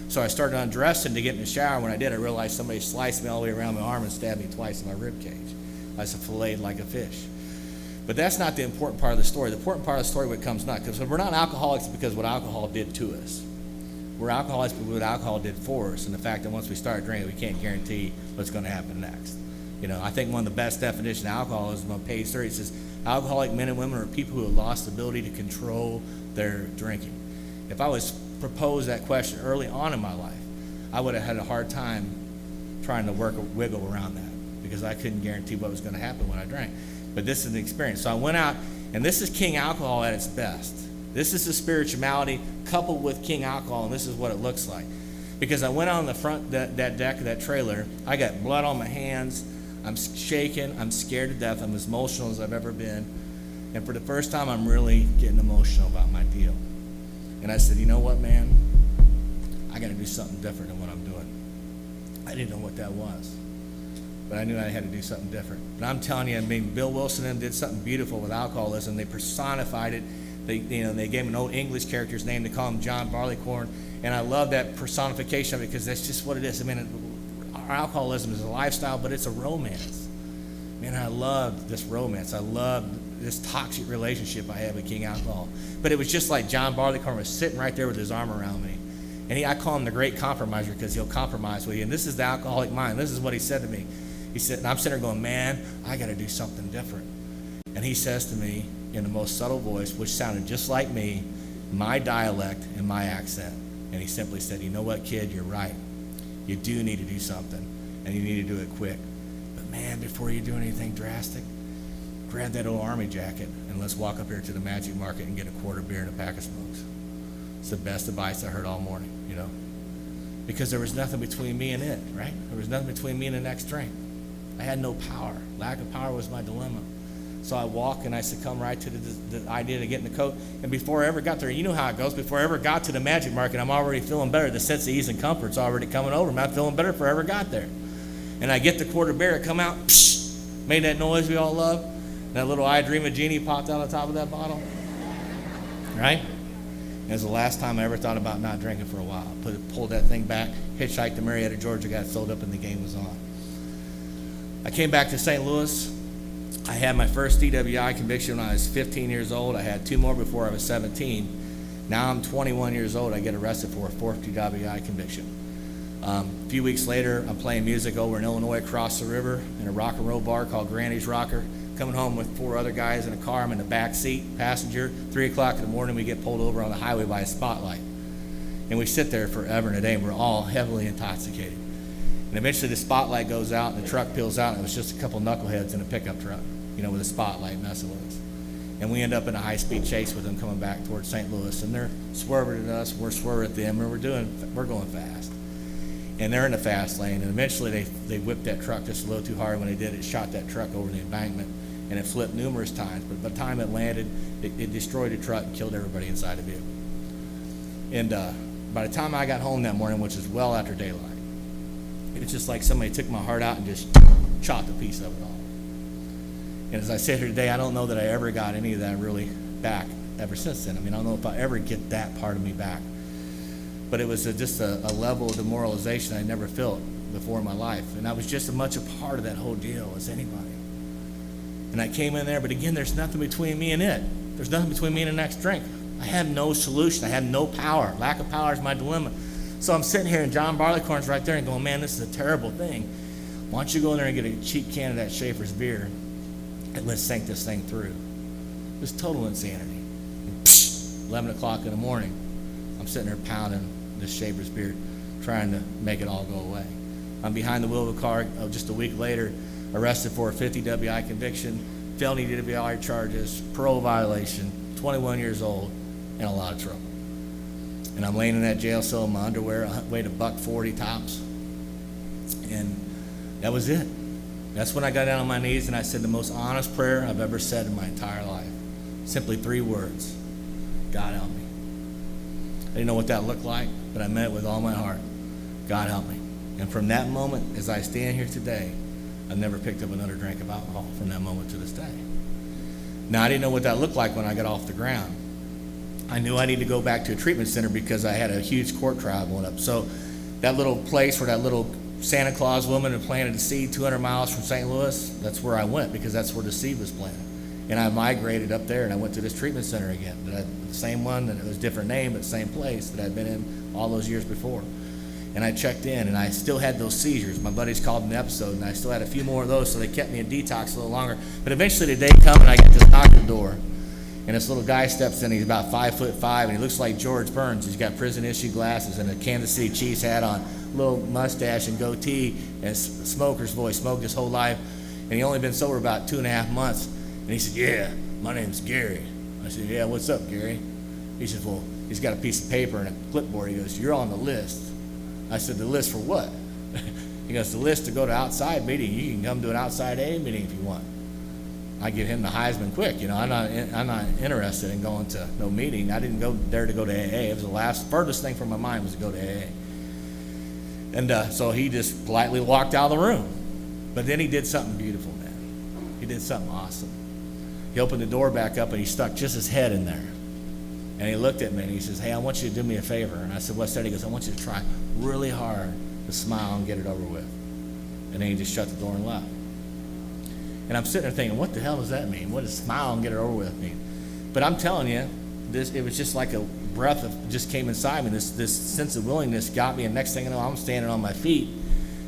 So I started undressing to get in the shower. When I did, I realized somebody sliced me all the way around my arm and stabbed me twice in my rib cage. I was filleted like a fish. But that's not the important part of the story. The important part of the story what comes next. Because we're not alcoholics because what alcohol did to us. We're alcoholics because what alcohol did for us, and the fact that once we start drinking, we can't guarantee what's going to happen next. I think one of the best definitions of alcoholism on page 30 says, alcoholic men and women are people who have lost the ability to control their drinking. If I was proposed that question early on in my life, I would have had a hard time trying to wiggle around that because I couldn't guarantee what was going to happen when I drank. But this is an experience. So I went out, and this is King Alcohol at its best. This is the spirituality coupled with King Alcohol, and this is what it looks like. Because I went out on the front that deck of that trailer, I got blood on my hands, I'm shaking, I'm scared to death, I'm as emotional as I've ever been, and for the first time I'm really getting emotional about my deal. And I said, you know what, man? I got to do something different than what I'm doing. I didn't know what that was, but I knew I had to do something different. And I'm telling you, Bill Wilson and them did something beautiful with alcoholism. They personified it. They gave him an old English character's name. They call him John Barleycorn, and I love that personification of it because that's just what it is. Our alcoholism is a lifestyle, but it's a romance. Man, I loved this romance. I loved this toxic relationship I had with King Alcohol. But it was just like John Barleycorn was sitting right there with his arm around me. And I call him the great compromiser because he'll compromise with you. And this is the alcoholic mind. This is what he said to me. He said, and I'm sitting there going, man, I got to do something different. And he says to me in the most subtle voice, which sounded just like me, my dialect and my accent. And he simply said, you know what, kid, you're right. You do need to do something, and you need to do it quick. But man, before you do anything drastic, grab that old army jacket and let's walk up here to the Magic Market and get a quart of beer and a pack of smokes. It's the best advice I heard all morning, because there was nothing between me and it, right? There was nothing between me and the next drink. I had no power. Lack of power was my dilemma. So I walk and I succumb right to the idea to get in the coat. And before I ever got there, you know how it goes. Before I ever got to the Magic Market, I'm already feeling better. The sense of ease and comfort's already coming over me. I'm feeling better before I ever got there. And I get the quart of beer, come out, psh, made that noise we all love. And that little I Dream of Genie popped out on top of that bottle. Right? And it was the last time I ever thought about not drinking for a while. Pulled that thing back, hitchhiked to Marietta, Georgia, got sold up, and the game was on. I came back to St. Louis. I had my first DWI conviction when I was 15 years old. I had 2 more before I was 17. Now I'm 21 years old. I get arrested for a 4th DWI conviction. A few weeks later, I'm playing music over in Illinois across the river in a rock and roll bar called Granny's Rocker. Coming home with 4 other guys in a car. I'm in the back seat, passenger. 3 o'clock in the morning, we get pulled over on the highway by a spotlight. And we sit there forever and a day, and we're all heavily intoxicated. And eventually the spotlight goes out, and the truck peels out, and it was just a couple knuckleheads in a pickup truck, with a spotlight messing with us. And we end up in a high-speed chase with them coming back towards St. Louis, and they're swerving at us, we're swerving at them, and we're going fast. And they're in the fast lane, and eventually they whipped that truck just a little too hard. When they did, it shot that truck over the embankment, and it flipped numerous times. But by the time it landed, it destroyed the truck and killed everybody inside the vehicle. And by the time I got home that morning, which is well after daylight, it was just like somebody took my heart out and just chopped a piece of it off. And as I sit here today, I don't know that I ever got any of that really back ever since then. I don't know if I ever get that part of me back. But it was just a level of demoralization I never felt before in my life. And I was just as much a part of that whole deal as anybody. And I came in there, but again, there's nothing between me and it. There's nothing between me and the next drink. I had no solution. I had no power. Lack of power is my dilemma. So I'm sitting here, and John Barleycorn's right there and going, man, this is a terrible thing. Why don't you go in there and get a cheap can of that Schaefer's beer and let's think this thing through. It was total insanity. 11 o'clock in the morning, I'm sitting there pounding this Schaefer's beer, trying to make it all go away. I'm behind the wheel of a car just a week later, arrested for a 50 WI conviction, felony DWI charges, parole violation, 21 years old, and a lot of trouble. And I'm laying in that jail cell in my underwear, weighed $140 tops, and that was it. That's when I got down on my knees and I said the most honest prayer I've ever said in my entire life. Simply 3 words: God help me. I didn't know what that looked like, but I meant it with all my heart. God help me. And from that moment, as I stand here today, I've never picked up another drink of alcohol from that moment to this day. Now, I didn't know what that looked like when I got off the ground. I knew I needed to go back to a treatment center because I had a huge court trial going up. So that little place where that little Santa Claus woman had planted a seed 200 miles from St. Louis. That's where I went because that's where the seed was planted. And I migrated up there, and I went to this treatment center again. The same one, and it was a different name, but the same place that I'd been in all those years before. And I checked in, and I still had those seizures. My buddies called an episode, and I still had a few more of those, so they kept me in detox a little longer. But eventually the day comes, and I get this knock at the door. And this little guy steps in. He's about 5'5", and he looks like George Burns. He's got prison-issue glasses and a Kansas City Chiefs hat on, little mustache and goatee, and a smoker's voice. Smoked his whole life, and he only been sober about 2.5 months. And he said, "Yeah, my name's Gary." I said, "Yeah, what's up, Gary?" He said, "Well," he's got a piece of paper and a clipboard. He goes, "You're on the list." I said, "The list for what?" He goes, "The list to go to outside meeting. You can come to an outside AA meeting if you want." I give him the Heisman quick. I'm not interested in going to no meeting. I didn't go there to go to AA. It was the furthest thing from my mind was to go to AA. And so he just politely walked out of the room. But then he did something beautiful, man. He did something awesome. He opened the door back up, and he stuck just his head in there. And he looked at me, and he says, "Hey, I want you to do me a favor." And I said, "What's that?" He goes, "I want you to try really hard to smile and get it over with." And then he just shut the door and left. And I'm sitting there thinking, what the hell does that mean? What does smile and get it over with mean? But I'm telling you, it was just like a breath just came inside me. This sense of willingness got me, and next thing I know, I'm standing on my feet.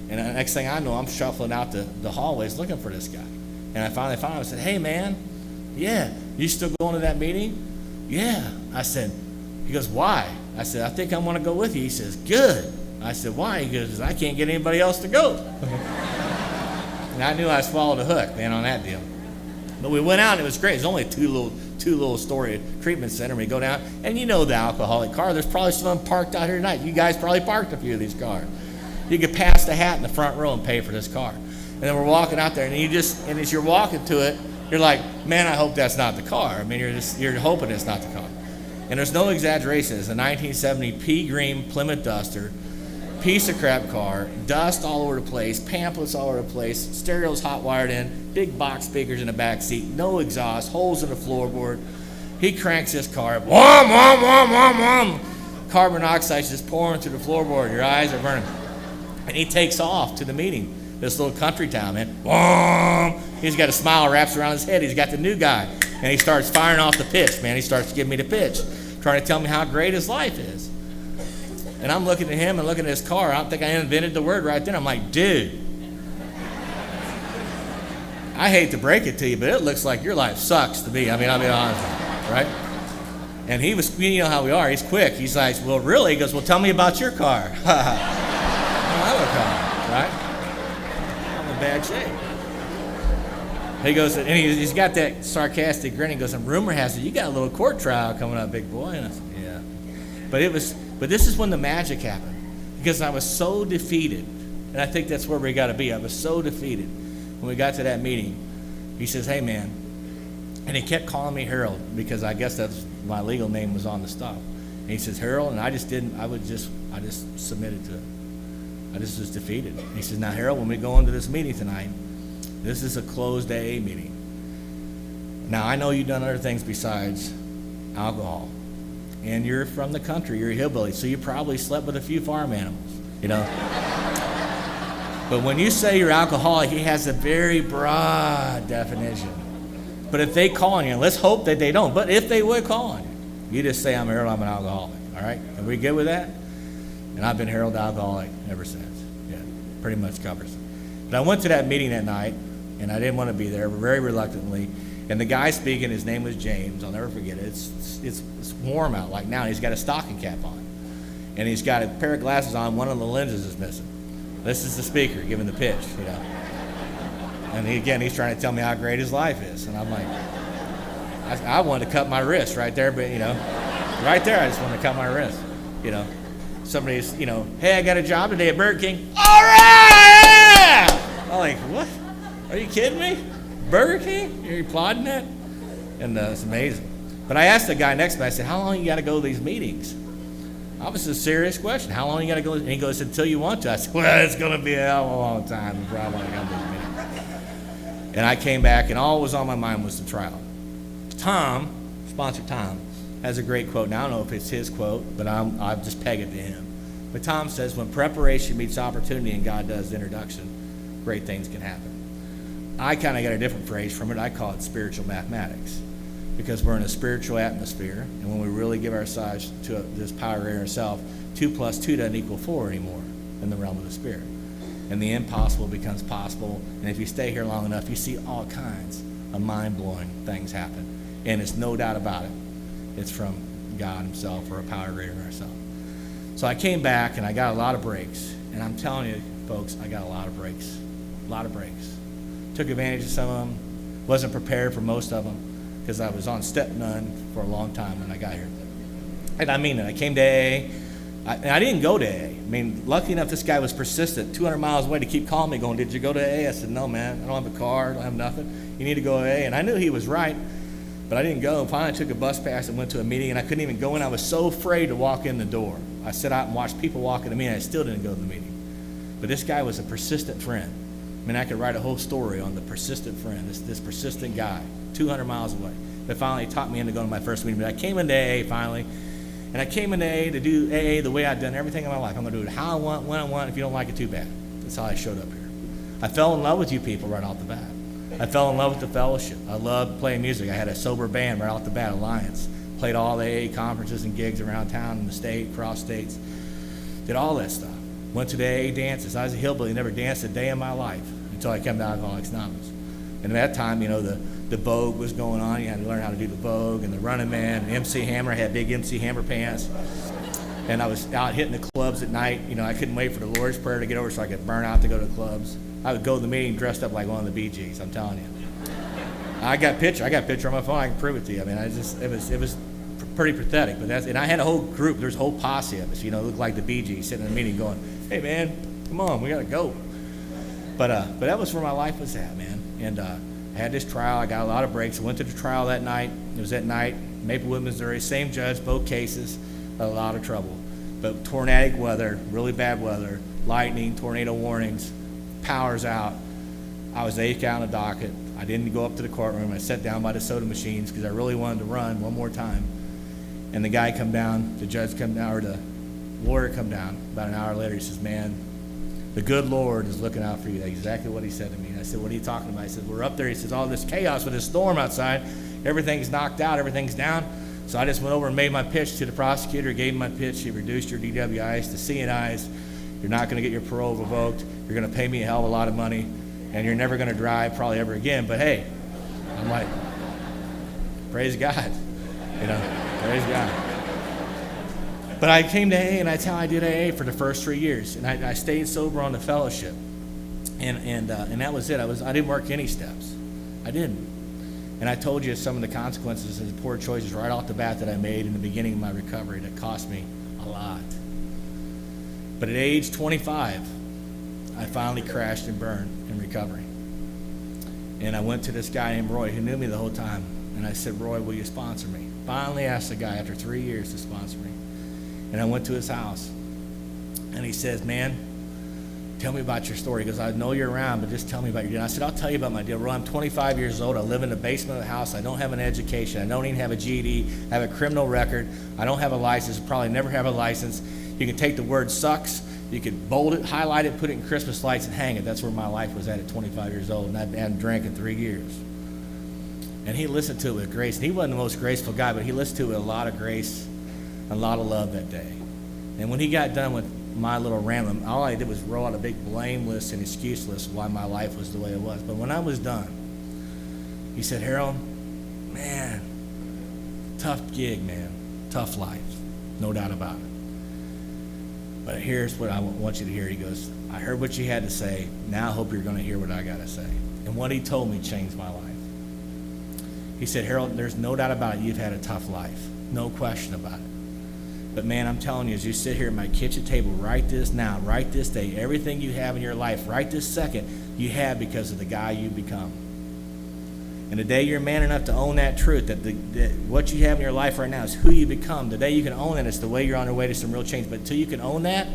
And the next thing I know, I'm shuffling out the hallways looking for this guy. And I finally found him. I said, "Hey, man, yeah, you still going to that meeting?" "Yeah." I said, he goes, "Why?" I said, "I think I want to go with you." He says, "Good." I said, "Why?" He goes, "I can't get anybody else to go." And I knew I swallowed a hook, man, on that deal. But we went out, and it was great. It was only a two little story treatment center. We go down, and you know the alcoholic car. There's probably some of them parked out here tonight. You guys probably parked a few of these cars. You could pass the hat in the front row and pay for this car. And then we're walking out there, and and as you're walking to it, you're like, "Man, I hope that's not the car." I mean, you're hoping it's not the car. And there's no exaggeration. It's a 1970 pea green Plymouth Duster, piece of crap car, dust all over the place, pamphlets all over the place, stereos hot wired in, big box speakers in the back seat, no exhaust, holes in the floorboard. He cranks this car up, whom, whum, whum, whum, whum. Carbon monoxide's just pouring through the floorboard. Your eyes are burning. And he takes off to the meeting. This little country town, man. Whum. He's got a smile wraps around his head. He's got the new guy. And he starts firing off the pitch, man. He starts giving me the pitch, trying to tell me how great his life is. And I'm looking at him and looking at his car. I don't think I invented the word right then. I'm like, "Dude, I hate to break it to you, but it looks like your life sucks to me." I mean, I'll be honest with you, right? And he was, you know how we are. He's quick. He's like, "Well, really?" He goes, "Well, tell me about your car." I don't have a car, right? I'm in bad shape. He goes, and he's got that sarcastic grin. He goes, "And rumor has it you got a little court trial coming up, big boy." And I said, "Yeah." But this is when the magic happened, because I was so defeated, and I think that's where we got to be. I was so defeated when we got to that meeting. He says, "Hey, man," and he kept calling me Harold because I guess that's my legal name was on the stuff. And he says, "Harold," and I just submitted to it. I just was defeated. And he says, "Now, Harold, when we go into this meeting tonight, this is a closed AA meeting. Now, I know you've done other things besides alcohol. And you're from the country, you're a hillbilly, so you probably slept with a few farm animals, you know. But when you say you're alcoholic, he has a very broad definition. But if they call on you, let's hope that they don't, but if they would call on you, you just say, 'I'm Harold, I'm an alcoholic,' all right? Are we good with that?" And I've been Harold the alcoholic ever since. Yeah, pretty much covers it. But I went to that meeting that night, and I didn't want to be there, very reluctantly. And the guy speaking, his name was James. I'll never forget it. It's warm out like now. He's got a stocking cap on, and he's got a pair of glasses on. One of the lenses is missing. This is the speaker giving the pitch, you know. And he's trying to tell me how great his life is, and I'm like, I wanted to cut my wrist right there, but you know, right there, I just wanted to cut my wrist, you know. Somebody's, you know, "Hey, I got a job today at Burger King." All right! I'm like, what? Are you kidding me? Burger King? You're applauding that? And it's amazing. But I asked the guy next to me, I said, "How long you got to go to these meetings?" That was a serious question. "How long you got to go?" And he goes, "Until you want to." I said, "Well, it's going to be a hell of a long time before I want to go to these meetings." And I came back, and all that was on my mind was the trial. Tom, sponsor Tom, has a great quote. Now, I don't know if it's his quote, but I'll just peg it to him. But Tom says when preparation meets opportunity and God does the introduction, great things can happen. I kind of got a different phrase from it. I call it spiritual mathematics, because we're in a spiritual atmosphere, and when we really give ourselves to this power greater than ourselves, 2 plus 2 doesn't equal 4 anymore in the realm of the spirit. And the impossible becomes possible, and if you stay here long enough, you see all kinds of mind-blowing things happen. And it's no doubt about it. It's from God himself or a power greater than ourselves. So I came back, and I got a lot of breaks. And I'm telling you, folks, I got a lot of breaks. A lot of breaks. Took advantage of some of them. Wasn't prepared for most of them, because I was on step none for a long time when I got here. And I mean it. I came to AA. And I didn't go to AA. I mean, lucky enough, this guy was persistent, 200 miles away, to keep calling me, going, "Did you go to AA?" I said, "No, man. I don't have a car. I don't have nothing. You need to go to AA." And I knew he was right, but I didn't go. And finally, I took a bus pass and went to a meeting, and I couldn't even go in. I was so afraid to walk in the door. I sat out and watched people walk into the meeting. I still didn't go to the meeting. But this guy was a persistent friend. I mean, I could write a whole story on the persistent friend, this persistent guy, 200 miles away. But finally, he talked me into going to my first meeting. But I came into AA finally. And I came into AA to do AA the way I'd done everything in my life. I'm going to do it how I want, when I want. If you don't like it, too bad. That's how I showed up here. I fell in love with you people right off the bat. I fell in love with the fellowship. I loved playing music. I had a sober band right off the bat, Alliance. Played all the AA conferences and gigs around town in the state, across states. Did all that stuff. Went to the AA dances. I was a hillbilly, never danced a day in my life until I came to Alcoholics Anonymous. And at that time, you know, the Vogue was going on. You had to learn how to do the Vogue and the Running Man and MC Hammer. I had big MC Hammer pants. And I was out hitting the clubs at night. You know, I couldn't wait for the Lord's Prayer to get over so I could burn out to go to the clubs. I would go to the meeting dressed up like one of the Bee Gees, I'm telling you. I got a picture on my phone. I can prove it to you. I mean, it was pretty pathetic. But and I had a whole group. There's a whole posse of us. You know, it looked like the Bee Gees sitting in a meeting going, "Hey, man, come on, we got to go." But that was where my life was at, man. And I had this trial. I got a lot of breaks. I went to the trial that night. It was at night, Maplewood, Missouri. Same judge, both cases. A lot of trouble. But tornadic weather, really bad weather, lightning, tornado warnings, power's out. I was the 8th guy on the docket. I didn't go up to the courtroom. I sat down by the soda machines because I really wanted to run one more time. And the guy come down, the judge come down, or the lawyer come down. About an hour later, he says, "Man, the good Lord is looking out for you." That's exactly what he said to me. And I said, "What are you talking about?" He said, "We're up there." He says, "All this chaos with this storm outside. Everything's knocked out. Everything's down." So I just went over and made my pitch to the prosecutor, gave him my pitch. He reduced your DWIs to C&Is. You're not going to get your parole revoked. You're going to pay me a hell of a lot of money. And you're never going to drive probably ever again. But hey, I'm like, praise God. You know, praise God. But I came to AA, and that's how I did AA for the first 3 years. And I stayed sober on the fellowship. And that was it. I didn't work any steps. I didn't. And I told you some of the consequences and the poor choices right off the bat that I made in the beginning of my recovery that cost me a lot. But at age 25, I finally crashed and burned in recovery. And I went to this guy named Roy who knew me the whole time. And I said, "Roy, will you sponsor me?" Finally asked the guy after 3 years to sponsor me. And I went to his house. And he says, "Man, tell me about your story." He goes, "I know you're around, but just tell me about your deal." I said, "I'll tell you about my deal. Roy, I'm 25 years old. I live in the basement of the house. I don't have an education. I don't even have a GED. I have a criminal record. I don't have a license. Probably never have a license. You can take the word sucks. You could bold it, highlight it, put it in Christmas lights, and hang it." That's where my life was at 25 years old, and I hadn't drank in 3 years. And he listened to it with grace. And he wasn't the most graceful guy, but he listened to it with a lot of grace, a lot of love that day. And when he got done with my little rambling, all I did was roll out a big blame list and excuse list of why my life was the way it was. But when I was done, he said, "Harold, man, tough gig, man, tough life, no doubt about it. But here's what I want you to hear." He goes, "I heard what you had to say. Now I hope you're going to hear what I got to say." And what he told me changed my life. He said, "Harold, there's no doubt about it. You've had a tough life. No question about it. But man, I'm telling you, as you sit here at my kitchen table, right this now, right this day, everything you have in your life, right this second, you have because of the guy you become. And the day you're man enough to own that truth, that what you have in your life right now is who you become. The day you can own that, it's the way you're on your way to some real change. But until you can own that,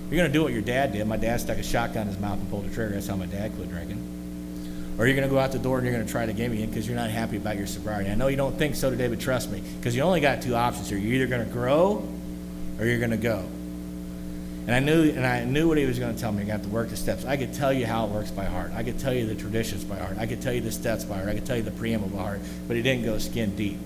you're going to do what your dad did. My dad stuck a shotgun in his mouth and pulled the trigger. That's how my dad quit drinking. Or you're going to go out the door and you're going to try the game again because you're not happy about your sobriety. I know you don't think so today, but trust me, because you only got two options here. You're either going to grow or you're going to go. And I knew what he was going to tell me. I got to work the steps. I could tell you how it works by heart. I could tell you the traditions by heart. I could tell you the steps by heart. I could tell you the preamble by heart. But he didn't go skin deep.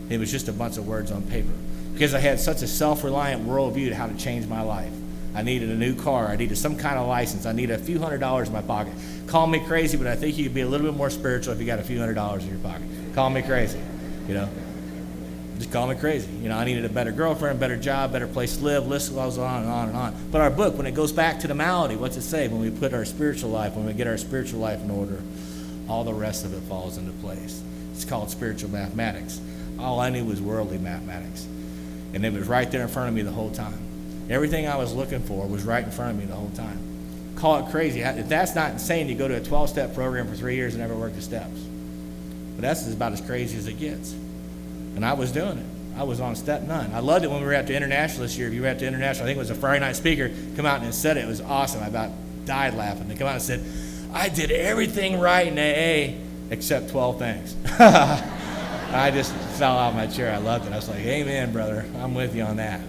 It was just a bunch of words on paper. Because I had such a self-reliant worldview to how to change my life. I needed a new car. I needed some kind of license. I needed a few $100s in my pocket. Call me crazy, but I think you could be a little bit more spiritual if you got a few $100s in your pocket. Call me crazy, you know. Just call me crazy. You know, I needed a better girlfriend, better job, better place to live. List goes on and on and on. But our book, when it goes back to the malady, what's it say? When we put our spiritual life, when we get our spiritual life in order, all the rest of it falls into place. It's called spiritual mathematics. All I knew was worldly mathematics. And it was right there in front of me the whole time. Everything I was looking for was right in front of me the whole time. Call it crazy. If that's not insane, you go to a 12-step program for 3 years and never work the steps. But that's about as crazy as it gets. And I was doing it. I was on step none. I loved it when we were at the International this year. If you were at the International, I think it was a Friday night speaker, come out and said it. It was awesome. I about died laughing. They come out and said, I did everything right in AA except 12 things. I just fell out of my chair. I loved it. I was like, amen, brother. I'm with you on that.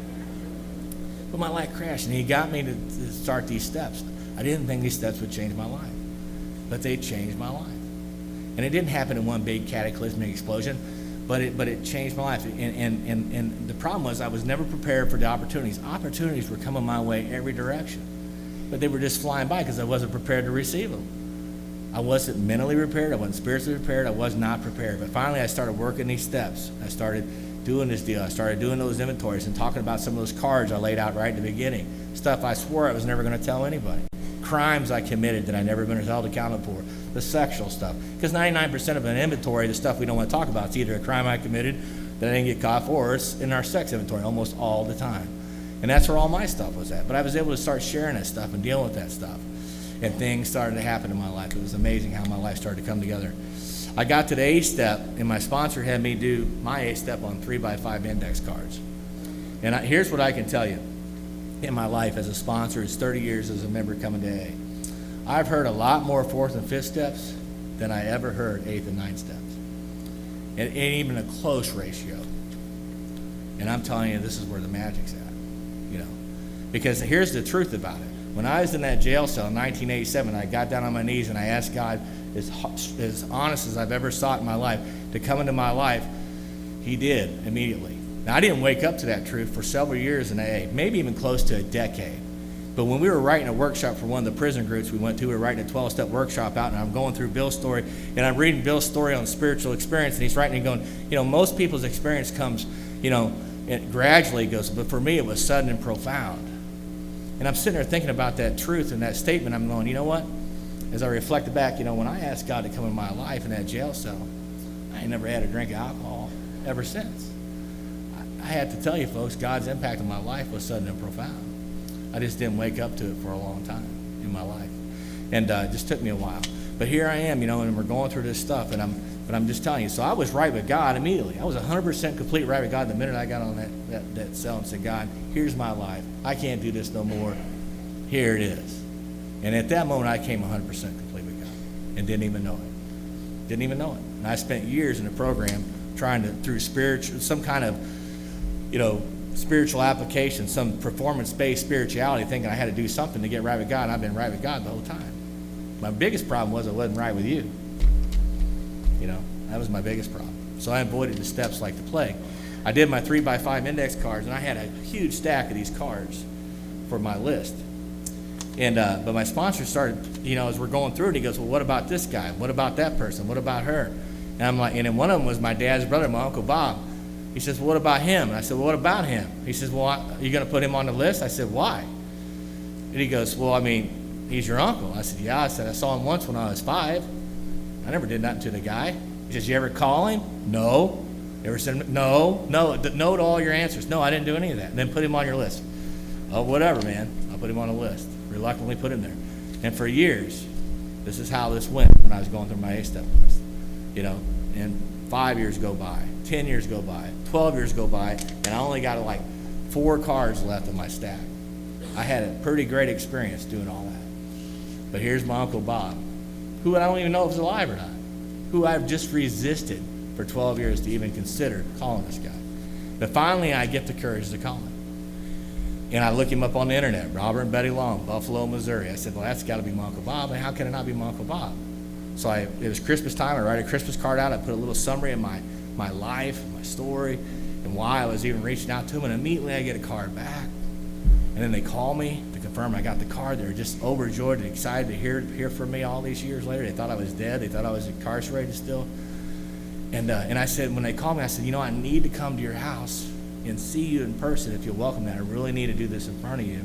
But my life crashed, and he got me to start these steps. I didn't think these steps would change my life, but they changed my life. And it didn't happen in one big cataclysmic explosion, but it changed my life. And the problem was I was never prepared for the opportunities. Opportunities were coming my way every direction, but they were just flying by because I wasn't prepared to receive them. I wasn't mentally prepared. I wasn't spiritually prepared. I was not prepared. But finally, I started working these steps. I started doing this deal. I started doing those inventories and talking about some of those cards I laid out right at the beginning. Stuff I swore I was never going to tell anybody. Crimes I committed that I never been held accountable for. The sexual stuff. Because 99% of an inventory, the stuff we don't want to talk about, it's either a crime I committed that I didn't get caught for, or it's in our sex inventory almost all the time. And that's where all my stuff was at. But I was able to start sharing that stuff and dealing with that stuff. And things started to happen in my life. It was amazing how my life started to come together. I got to the 8th step, and my sponsor had me do my 8th step on 3x5 index cards. And here's what I can tell you. In my life as a sponsor, it's 30 years as a member coming to AA. I've heard a lot more 4th and 5th steps than I ever heard 8th and 9th steps. And it ain't even a close ratio. And I'm telling you, this is where the magic's at, you know. Because here's the truth about it. When I was in that jail cell in 1987, I got down on my knees and I asked God, as honest as I've ever sought in my life, to come into my life. He did immediately. Now, I didn't wake up to that truth for several years in AA, maybe even close to a decade. But when we were writing a workshop for one of the prison groups we went to, we were writing a 12-step workshop out, and I'm going through Bill's story, and I'm reading Bill's story on spiritual experience, and he's writing and going, you know, most people's experience comes, you know, it gradually goes, but for me it was sudden and profound. And I'm sitting there thinking about that truth and that statement. I'm going, you know what? As I reflected back, you know, when I asked God to come in my life in that jail cell, I ain't never had a drink of alcohol ever since. I had to tell you, folks, God's impact on my life was sudden and profound. I just didn't wake up to it for a long time in my life. And it just took me a while. But here I am, you know, and we're going through this stuff, but I'm just telling you. So I was right with God immediately. I was 100% complete right with God the minute I got on that cell and said, God, here's my life. I can't do this no more. Here it is. And at that moment, I came 100% complete with God and didn't even know it. Didn't even know it. And I spent years in the program trying to, through some kind of, you know, spiritual application, some performance-based spirituality, thinking I had to do something to get right with God, and I've been right with God the whole time. My biggest problem was I wasn't right with you. You know, that was my biggest problem. So I avoided the steps like the plague. I did my 3x5 index cards, and I had a huge stack of these cards for my list. And but my sponsor started, you know, as we're going through it, he goes, well, what about this guy? What about that person? What about her? And I'm like, and then one of them was my dad's brother, my Uncle Bob. He says, well, what about him? And I said, well, what about him? He says, well, are you going to put him on the list? I said, why? And he goes, well, I mean, he's your uncle. I said, yeah. I said, I saw him once when I was 5. I never did nothing to the guy. He says, you ever call him? No. You ever send him? No to all your answers. No, I didn't do any of that. And then put him on your list. Oh, whatever, man. I'll put him on a list. Reluctantly put him there. And for years, this is how this went when I was going through my 8-step list. You know, and 5 years go by, 10 years go by, 12 years go by, and I only got like 4 cards left in my stack. I had a pretty great experience doing all that. But here's my Uncle Bob, who I don't even know if he's alive or not, who I've just resisted for 12 years to even consider calling this guy. But finally, I get the courage to call him. And I look him up on the internet, Robert and Betty Long, Buffalo, Missouri. I said, well, that's got to be my Uncle Bob, and how can it not be my Uncle Bob? So it was Christmas time. I write a Christmas card out. I put a little summary of my life, my story, and why I was even reaching out to him. And immediately I get a card back. And then they call me to confirm I got the card. They were just overjoyed and excited to hear from me all these years later. They thought I was dead. They thought I was incarcerated still. And I said, when they called me, I said, I need to come to your house and see you in person if you'll welcome me. I really need to do this in front of you.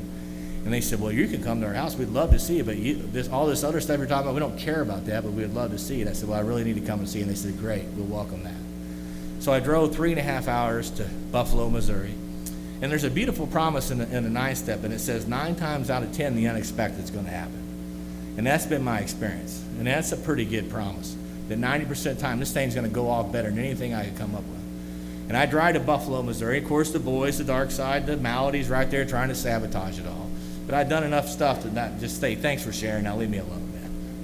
And they said, well, you can come to our house. We'd love to see you, but all this other stuff you're talking about, we don't care about that, but we'd love to see you. And I said, well, I really need to come and see you. And they said, great, we'll welcome that. So I drove 3.5 hours to Buffalo, Missouri. And there's a beautiful promise in the 9th step, and it says 9 times out of 10, the unexpected is going to happen. And that's been my experience. And that's a pretty good promise, that 90% of the time, this thing's going to go off better than anything I could come up with. And I drive to Buffalo, Missouri. Of course, the boys, the dark side, the maladies right there trying to sabotage it all. But I'd done enough stuff to not just say, thanks for sharing, now leave me alone,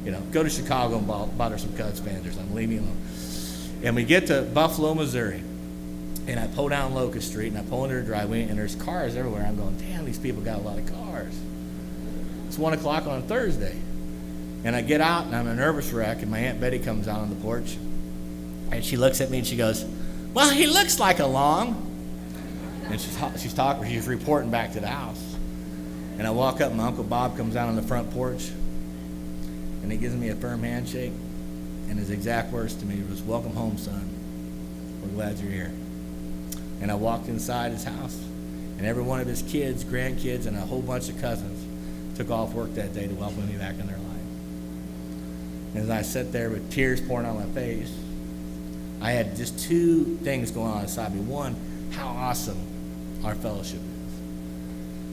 man. Go to Chicago and bother some Cubs fans or something, leave me alone. And we get to Buffalo, Missouri, and I pull down Locust Street, and I pull into the driveway, and there's cars everywhere. I'm going, damn, these people got a lot of cars. It's 1 o'clock on a Thursday. And I get out, and I'm a nervous wreck, and my Aunt Betty comes out on the porch, and she looks at me, and she goes, well, he looks like a long. And she's reporting back to the house. And I walk up, and my Uncle Bob comes out on the front porch, and he gives me a firm handshake, and his exact words to me was, welcome home, son. We're glad you're here. And I walked inside his house, and every one of his kids, grandkids, and a whole bunch of cousins took off work that day to welcome me back in their life. And as I sat there with tears pouring on my face, I had just 2 things going on inside me. 1, how awesome our fellowship is.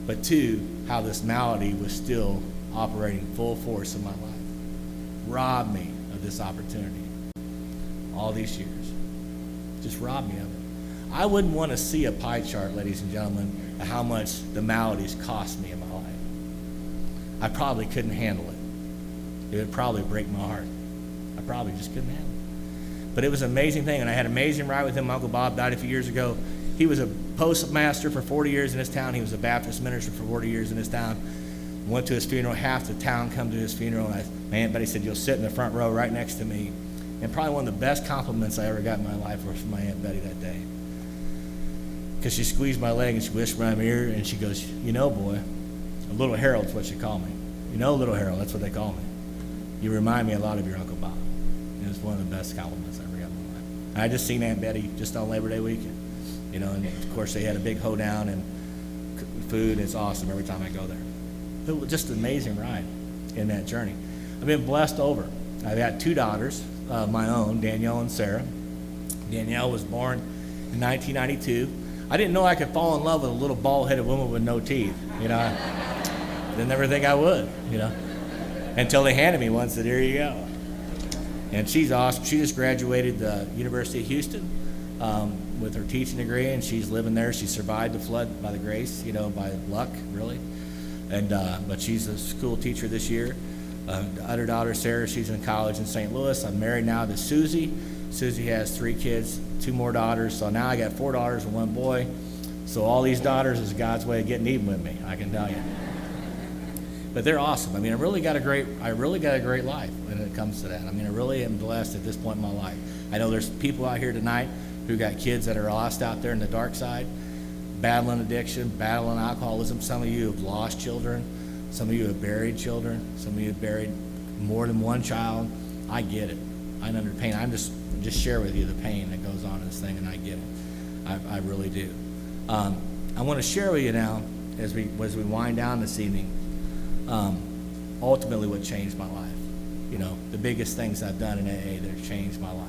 But 2, how this malady was still operating full force in my life. Robbed me of this opportunity all these years. Just robbed me of it. I wouldn't want to see a pie chart, ladies and gentlemen, of how much the maladies cost me in my life. I probably couldn't handle it. It would probably break my heart. I probably just couldn't handle it. But it was an amazing thing, and I had an amazing ride with him. My Uncle Bob died a few years ago. He was a postmaster for 40 years in this town. He was a Baptist minister for 40 years in this town. Went to his funeral. Half the town come to his funeral. And my Aunt Betty said, you'll sit in the front row right next to me. And probably one of the best compliments I ever got in my life was from my Aunt Betty that day. Because she squeezed my leg and she whispered in my ear, and she goes, boy, Little Harold's what she called me. Little Harold, that's what they call me. You remind me a lot of your Uncle Bob. It was one of the best compliments I ever got in my life. And I just seen Aunt Betty just on Labor Day weekend. And of course they had a big hoedown and food. It's awesome every time I go there. It was just an amazing ride in that journey. I've been blessed over. I've got 2 daughters of my own, Danielle and Sarah. Danielle was born in 1992. I didn't know I could fall in love with a little bald-headed woman with no teeth. I didn't ever think I would, until they handed me one, said, here you go. And she's awesome. She just graduated the University of Houston with her teaching degree, and she's living there. She survived the flood by the grace, by luck, really. And but she's a school teacher this year. The other daughter, Sarah, she's in college in St. Louis. I'm married now to Susie. Susie has 3 kids, 2 more daughters. So now I got 4 daughters and 1 boy. So all these daughters is God's way of getting even with me, I can tell you. But they're awesome. I really got a great life when it comes to that. I really am blessed at this point in my life. I know there's people out here tonight who got kids that are lost out there in the dark side, battling addiction, battling alcoholism. Some of you have lost children. Some of you have buried children. Some of you have buried more than 1 child. I get it. I know the pain. I'm just share with you the pain that goes on in this thing, and I get it. I really do. I want to share with you now as we wind down this evening. Ultimately, what changed my life. The biggest things I've done in AA that have changed my life.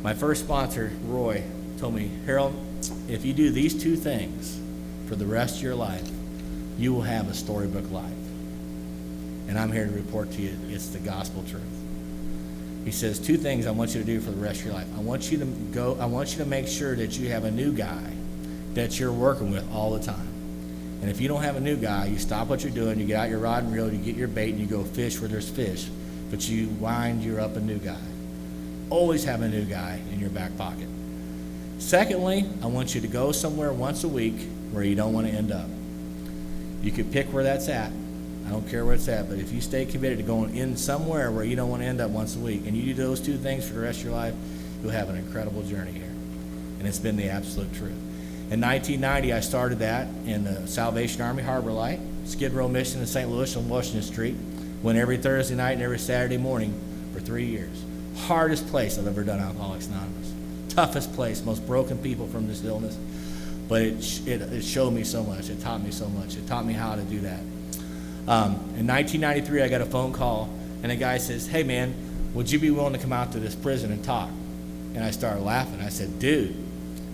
My first sponsor, Roy, told me, Harold, if you do these 2 things for the rest of your life, you will have a storybook life. And I'm here to report to you, it's the gospel truth. He says 2 things I want you to do for the rest of your life. I want you to make sure that you have a new guy that you're working with all the time. And if you don't have a new guy, you stop what you're doing, you get out your rod and reel, you get your bait, and you go fish where there's fish. But you're up a new guy. Always have a new guy in your back pocket. Secondly, I want you to go somewhere once a week where you don't want to end up. You could pick where that's at. I don't care where it's at, but if you stay committed to going in somewhere where you don't want to end up once a week, and you do those two things for the rest of your life, you'll have an incredible journey here. And it's been the absolute truth. In 1990, I started that in the Salvation Army Harbor Light, Skid Row Mission in St. Louis on Washington Street. Went every Thursday night and every Saturday morning for 3 years. Hardest place I've ever done Alcoholics Anonymous. Toughest place, most broken people from this illness. But it showed me so much. It taught me so much. It taught me how to do that. In 1993, I got a phone call, and a guy says, "Hey, man, would you be willing to come out to this prison and talk?" And I started laughing. I said, "Dude,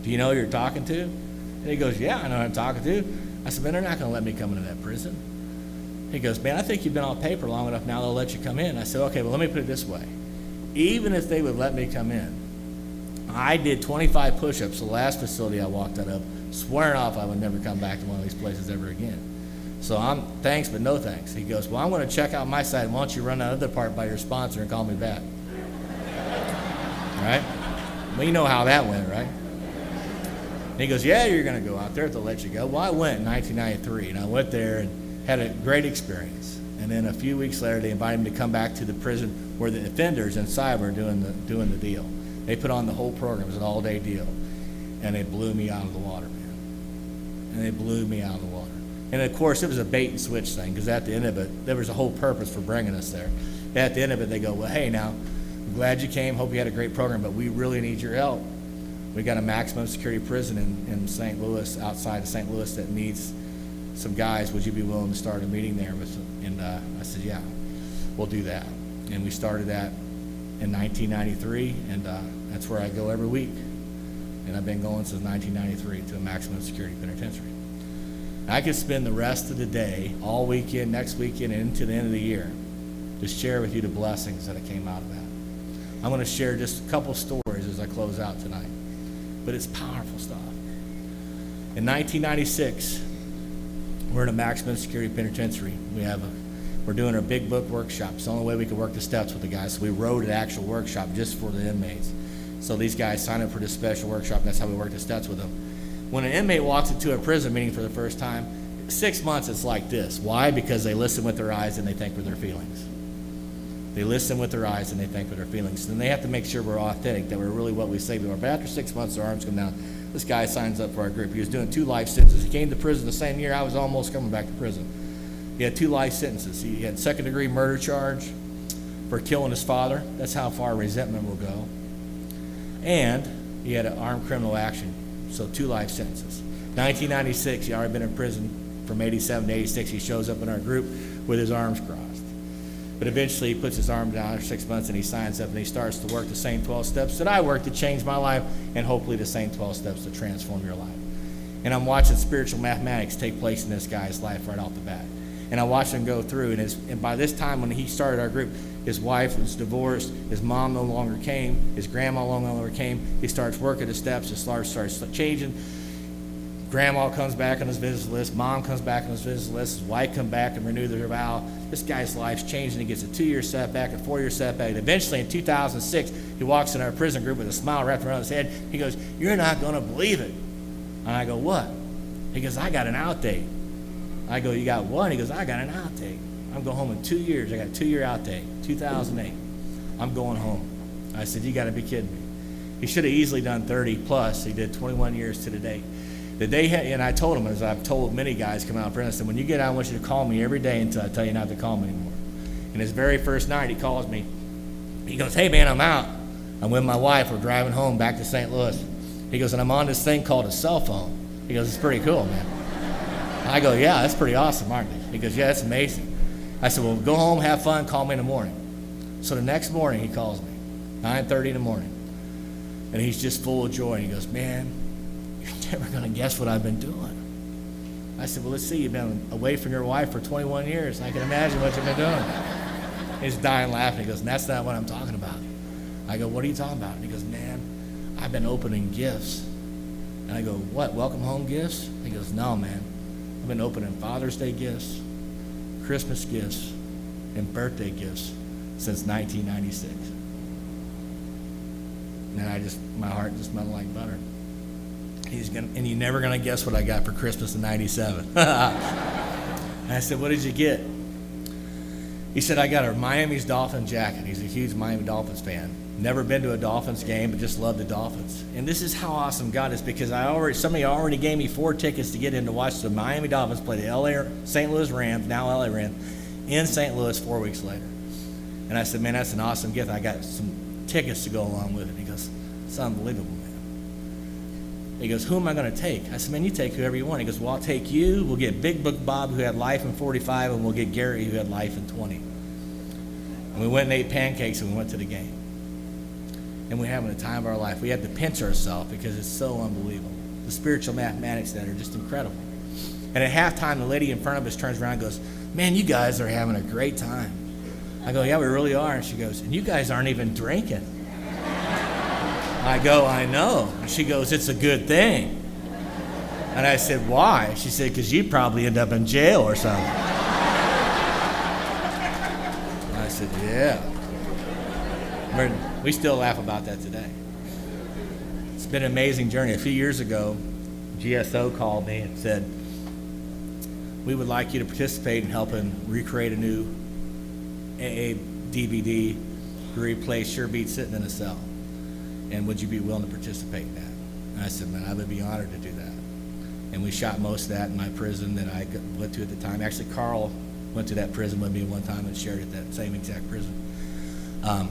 do you know who you're talking to?" And he goes, "Yeah, I know who I'm talking to." I said, "Man, they're not going to let me come into that prison." He goes, "Man, I think you've been on paper long enough now they'll let you come in." I said, "Okay, well, let me put it this way. Even if they would let me come in, I did 25 push-ups the last facility I walked out of, swearing off I would never come back to one of these places ever again. So I'm thanks, but no thanks." He goes, "Well, I'm going to check out my side. Why don't you run that other part by your sponsor and call me back?" Right? Well, you know how that went, right? And he goes, "Yeah, you're going to go out there. They'll let you go." Well, I went in 1993, and I went there and had a great experience. And then a few weeks later, they invited me to come back to the prison where the offenders inside were doing the deal. They put on the whole program. It was an all-day deal. And they blew me out of the water, man. And they blew me out of the water. And, of course, it was a bait-and-switch thing, because at the end of it, there was a whole purpose for bringing us there. At the end of it, they go, "Well, hey, now, I'm glad you came. Hope you had a great program, but we really need your help. We got a maximum security prison in St. Louis, outside of St. Louis, that needs some guys. Would you be willing to start a meeting there with them?" And I said, "Yeah, we'll do that." And we started that in 1993, and that's where I go every week. And I've been going since 1993 to a maximum security penitentiary. I could spend the rest of the day, all weekend, next weekend, and into the end of the year, to share with you the blessings that came out of that. I'm going to share just a couple stories as I close out tonight. But it's powerful stuff. In 1996, we're in a maximum security penitentiary. We're doing our big book workshop. It's the only way we could work the steps with the guys. So we wrote an actual workshop just for the inmates. So these guys signed up for this special workshop, and that's how we work the steps with them. When an inmate walks into a prison meeting for the first time, 6 months it's like this. Why? Because they listen with their eyes and they think with their feelings. They listen with their eyes and they think with their feelings. And they have to make sure we're authentic, that we're really what we say we are. But after 6 months, their arms come down. This guy signs up for our group. He was doing 2 life sentences. He came to prison the same year I was almost coming back to prison. He had 2 life sentences. He had second-degree murder charge for killing his father. That's how far resentment will go. And he had an armed criminal action. So 2 life sentences. 1996, he already been in prison from 87 to 86. He shows up in our group with his arms crossed. But eventually he puts his arm down after 6 months and he signs up and he starts to work the same 12 steps that I worked to change my life, and hopefully the same 12 steps to transform your life. And I'm watching spiritual mathematics take place in this guy's life right off the bat. And I watched him go through, and by this time when he started our group, his wife was divorced, his mom no longer came, his grandma no longer came. He starts working the steps, his life starts changing. Grandma comes back on his visit list, mom comes back on his visit list, his wife comes back and renew their vow. This guy's life's changing. He gets a 2-year setback, a 4-year setback. And eventually in 2006, he walks in our prison group with a smile wrapped around his head. He goes, "You're not going to believe it." And I go, "What?" He goes, "I got an outdate." I go, "You got what?" He goes, "I got an outdate. I'm going home in 2 years. I got a 2-year outdate, 2008. I'm going home." I said, "You got to be kidding me." He should have easily done 30 plus. He did 21 years to the date. And I told him, as I've told many guys come out of prison, I said, "When you get out, I want you to call me every day until I tell you not to call me anymore." And his very first night, he calls me. He goes, "Hey, man, I'm out. I'm with my wife. We're driving home back to St. Louis." He goes, "And I'm on this thing called a cell phone." He goes, "It's pretty cool, man." I go, "Yeah, that's pretty awesome, aren't it?" He goes, "Yeah, that's amazing." I said, "Well, go home, have fun, call me in the morning." So the next morning, he calls me, 9:30 in the morning. And he's just full of joy. And he goes, "Man, you're never going to guess what I've been doing." I said, "Well, let's see. You've been away from your wife for 21 years. I can imagine what you've been doing." He's dying laughing. He goes, "And that's not what I'm talking about." I go, "What are you talking about?" And he goes, "Man, I've been opening gifts." And I go, "What, welcome home gifts?" He goes, "No, man. I've been opening Father's Day gifts, Christmas gifts, and birthday gifts since 1996. And my heart just melted like butter. And you're never gonna guess what I got for Christmas in '97. And I said, what did you get? He said, I got a Miami's Dolphin jacket. He's a huge Miami Dolphins fan. Never been to a Dolphins game, but just love the Dolphins. And this is how awesome God is, because somebody already gave me 4 tickets to get in to watch the Miami Dolphins play the St. Louis Rams, now LA Rams, in St. Louis 4 weeks later. And I said, man, that's an awesome gift. I got some tickets to go along with it. He goes, it's unbelievable, man. He goes, who am I going to take? I said, man, you take whoever you want. He goes, well, I'll take you. We'll get Big Book Bob, who had life in 45, and we'll get Gary, who had life in 20. And we went and ate pancakes, and we went to the game. And we're having the time of our life. We had to pinch ourselves because it's so unbelievable. The spiritual mathematics that are just incredible. And at halftime, the lady in front of us turns around and goes, man, you guys are having a great time. I go, yeah, we really are. And she goes, and you guys aren't even drinking. I go, I know. And she goes, it's a good thing. And I said, why? She said, because you'd probably end up in jail or something. I said, yeah. We still laugh about that today. It's been an amazing journey. A few years ago, GSO called me and said, we would like you to participate in helping recreate a new AA DVD to replace Sure Beat Sitting in a Cell. And would you be willing to participate in that? And I said, man, I would be honored to do that. And we shot most of that in my prison that I went to at the time. Actually, Carl went to that prison with me one time and shared at that same exact prison.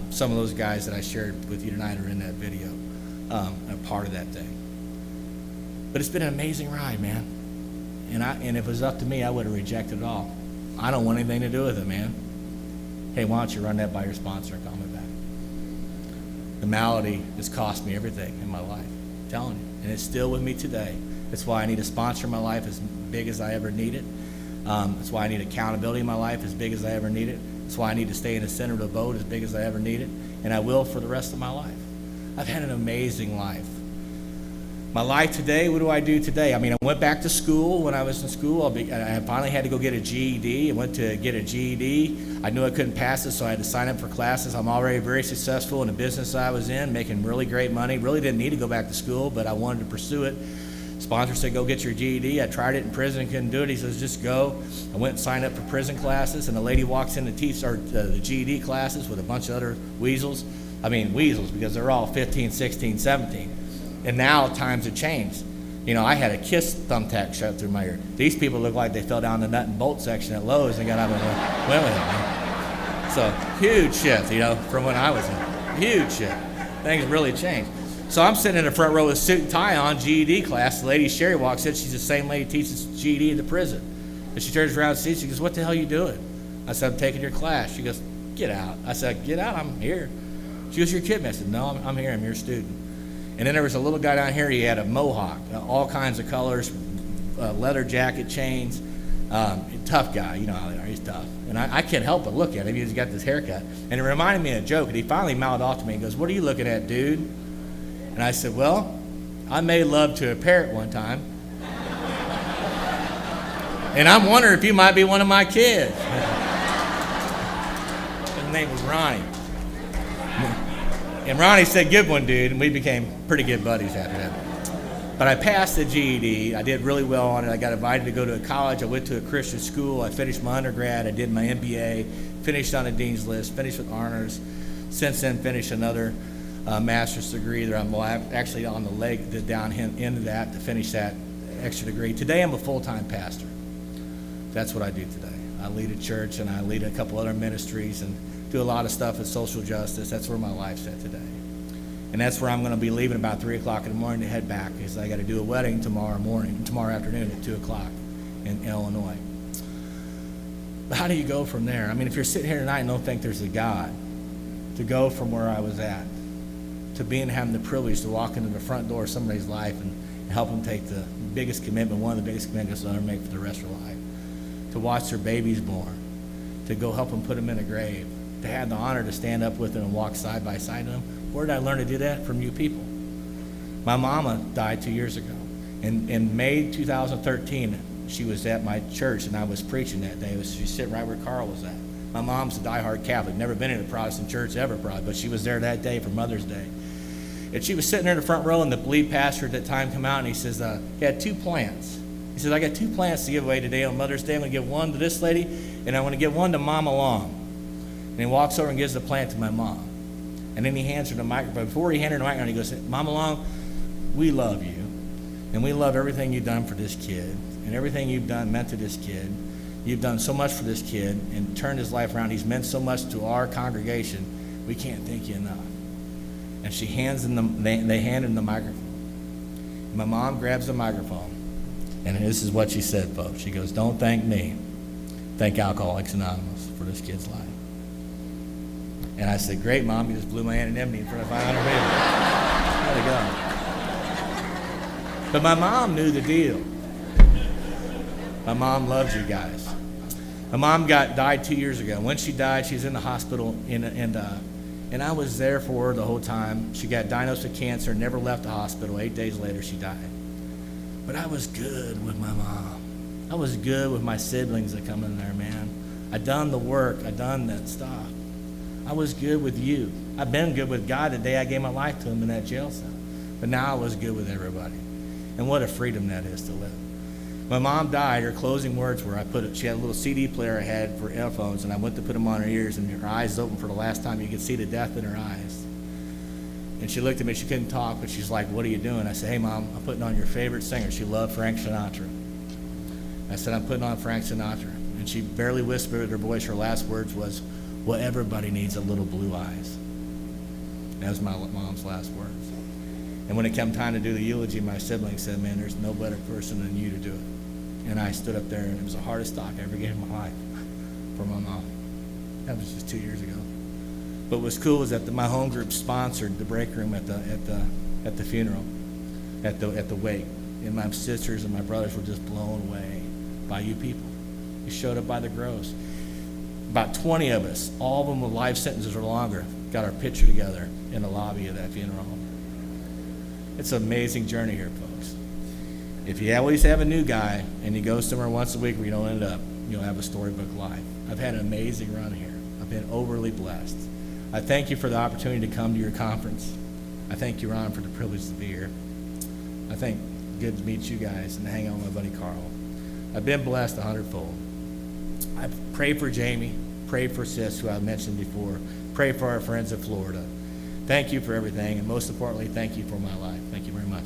Some of those guys that I shared with you tonight are in that video, a part of that thing. But it's been an amazing ride, man. And if it was up to me, I would have rejected it all. I don't want anything to do with it, man. Hey, why don't you run that by your sponsor and call me back? The malady has cost me everything in my life. I'm telling you. And it's still with me today. That's why I need a sponsor in my life as big as I ever need it. That's why I need accountability in my life as big as I ever need it. That's why I need to stay in the center of the boat as big as I ever need it. And I will for the rest of my life. I've had an amazing life. My life today, what do I do today? I mean, I went back to school when I was in school. I finally had to go get a GED. I went to get a GED. I knew I couldn't pass it, so I had to sign up for classes. I'm already very successful in the business I was in, making really great money. Really didn't need to go back to school, but I wanted to pursue it. Sponsor said, go get your GED. I tried it in prison and couldn't do it. He says, just go. I went and signed up for prison classes, and a lady walks in to teach the GED classes with a bunch of other weasels. I mean, weasels, because they're all 15, 16, 17. And now times have changed. You know, I had a KISS thumbtack shoved through my ear. These people look like they fell down the nut and bolt section at Lowe's and got up and went with it. So, huge shift, you know, from when I was in. Huge shift. Things really changed. So I'm sitting in the front row with a suit and tie on, GED class. The lady, Sherry, walks in. She's the same lady who teaches GED in the prison. And she turns around and sees, she goes, what the hell are you doing? I said, I'm taking your class. She goes, get out. I said, get out, I'm here. She goes, you're kidding me. I said, no, I'm here, I'm your student. And then there was a little guy down here, he had a mohawk, all kinds of colors, leather jacket, chains, tough guy, you know how they are, he's tough. And I can't help but look at him, he's got this haircut. And it reminded me of a joke, and he finally mouthed off to me, he goes, what are you looking at, dude? And I said, well, I made love to a parrot one time. And I'm wondering if you might be one of my kids. His name was Ronnie. And Ronnie said, good one, dude, and we became pretty good buddies after that. But I passed the GED. I did really well on it. I got invited to go to a college. I went to a Christian school. I finished my undergrad. I did my MBA, finished on a dean's list, finished with honors. Since then, finished another master's degree. I'm actually on the leg down into that to finish that extra degree. Today, I'm a full-time pastor. That's what I do today. I lead a church, and I lead a couple other ministries, and do a lot of stuff with social justice. That's where my life's at today. And that's where I'm going to be leaving about 3 o'clock in the morning to head back, because I got to do a wedding tomorrow afternoon at 2 o'clock in Illinois. But how do you go from there? I mean, if you're sitting here tonight and don't think there's a God, to go from where I was at, to having the privilege to walk into the front door of somebody's life and help them take the biggest commitment, one of the biggest commitments they'll ever make for the rest of their life, to watch their babies born, to go help them put them in a grave, to have the honor to stand up with them and walk side by side with them. Where did I learn to do that? From you people. My mama died 2 years ago. In May 2013, she was at my church, and I was preaching that day. She's sitting right where Carl was at. My mom's a diehard Catholic, never been in a Protestant church ever, probably, but she was there that day for Mother's Day. And she was sitting there in the front row, and the lead pastor at that time came out, and he says, he had 2 plants. He says, I got 2 plants to give away today on Mother's Day. I'm going to give one to this lady, and I'm going to give one to Mama Long. And he walks over and gives the plant to my mom. And then he hands her the microphone. Before he handed her the microphone, he goes, Mama Long, we love you. And we love everything you've done for this kid. And everything you've done meant to this kid. You've done so much for this kid and turned his life around. He's meant so much to our congregation. We can't thank you enough. And she hands him they hand him the microphone. And my mom grabs the microphone. And this is what she said, folks. She goes, don't thank me. Thank Alcoholics Anonymous for this kid's life. And I said, great, Mom. You just blew my anonymity in front of 500 people. Way to go. But my mom knew the deal. My mom loves you guys. My mom died 2 years ago. When she died, she was in the hospital, and I was there for her the whole time. She got diagnosed with cancer, never left the hospital. 8 days later, she died. But I was good with my mom. I was good with my siblings that come in there, man. I done the work. I done that stuff. I was good with you. I've been good with God the day I gave my life to him in that jail cell. But now I was good with everybody. And what a freedom that is to live. My mom died. Her closing words were, she had a little CD player I had for earphones, and I went to put them on her ears, and her eyes opened for the last time. You could see the death in her eyes. And she looked at me. She couldn't talk, but she's like, what are you doing? I said, hey, Mom, I'm putting on your favorite singer. She loved Frank Sinatra. I said, I'm putting on Frank Sinatra. And she barely whispered with her voice. Her last words was, well, everybody needs a little blue eyes. That was my mom's last words. And when it came time to do the eulogy, my siblings said, man, there's no better person than you to do it. And I stood up there, and it was the hardest talk I ever gave in my life for my mom. That was just 2 years ago. But what's cool is that my home group sponsored the break room at the funeral, at the wake. And my sisters and my brothers were just blown away by you people. You showed up by the groves. About 20 of us, all of them with life sentences or longer, got our picture together in the lobby of that funeral home. It's an amazing journey here, folks. If you always have a new guy and you go somewhere once a week where you don't end up, you'll have a storybook life. I've had an amazing run here. I've been overly blessed. I thank you for the opportunity to come to your conference. I thank you, Ron, for the privilege to be here. I think good to meet you guys and to hang out with my buddy Carl. I've been blessed 100-fold. I pray for Jamie, pray for Sis, who I mentioned before, pray for our friends in Florida. Thank you for everything, and most importantly, thank you for my life. Thank you very much.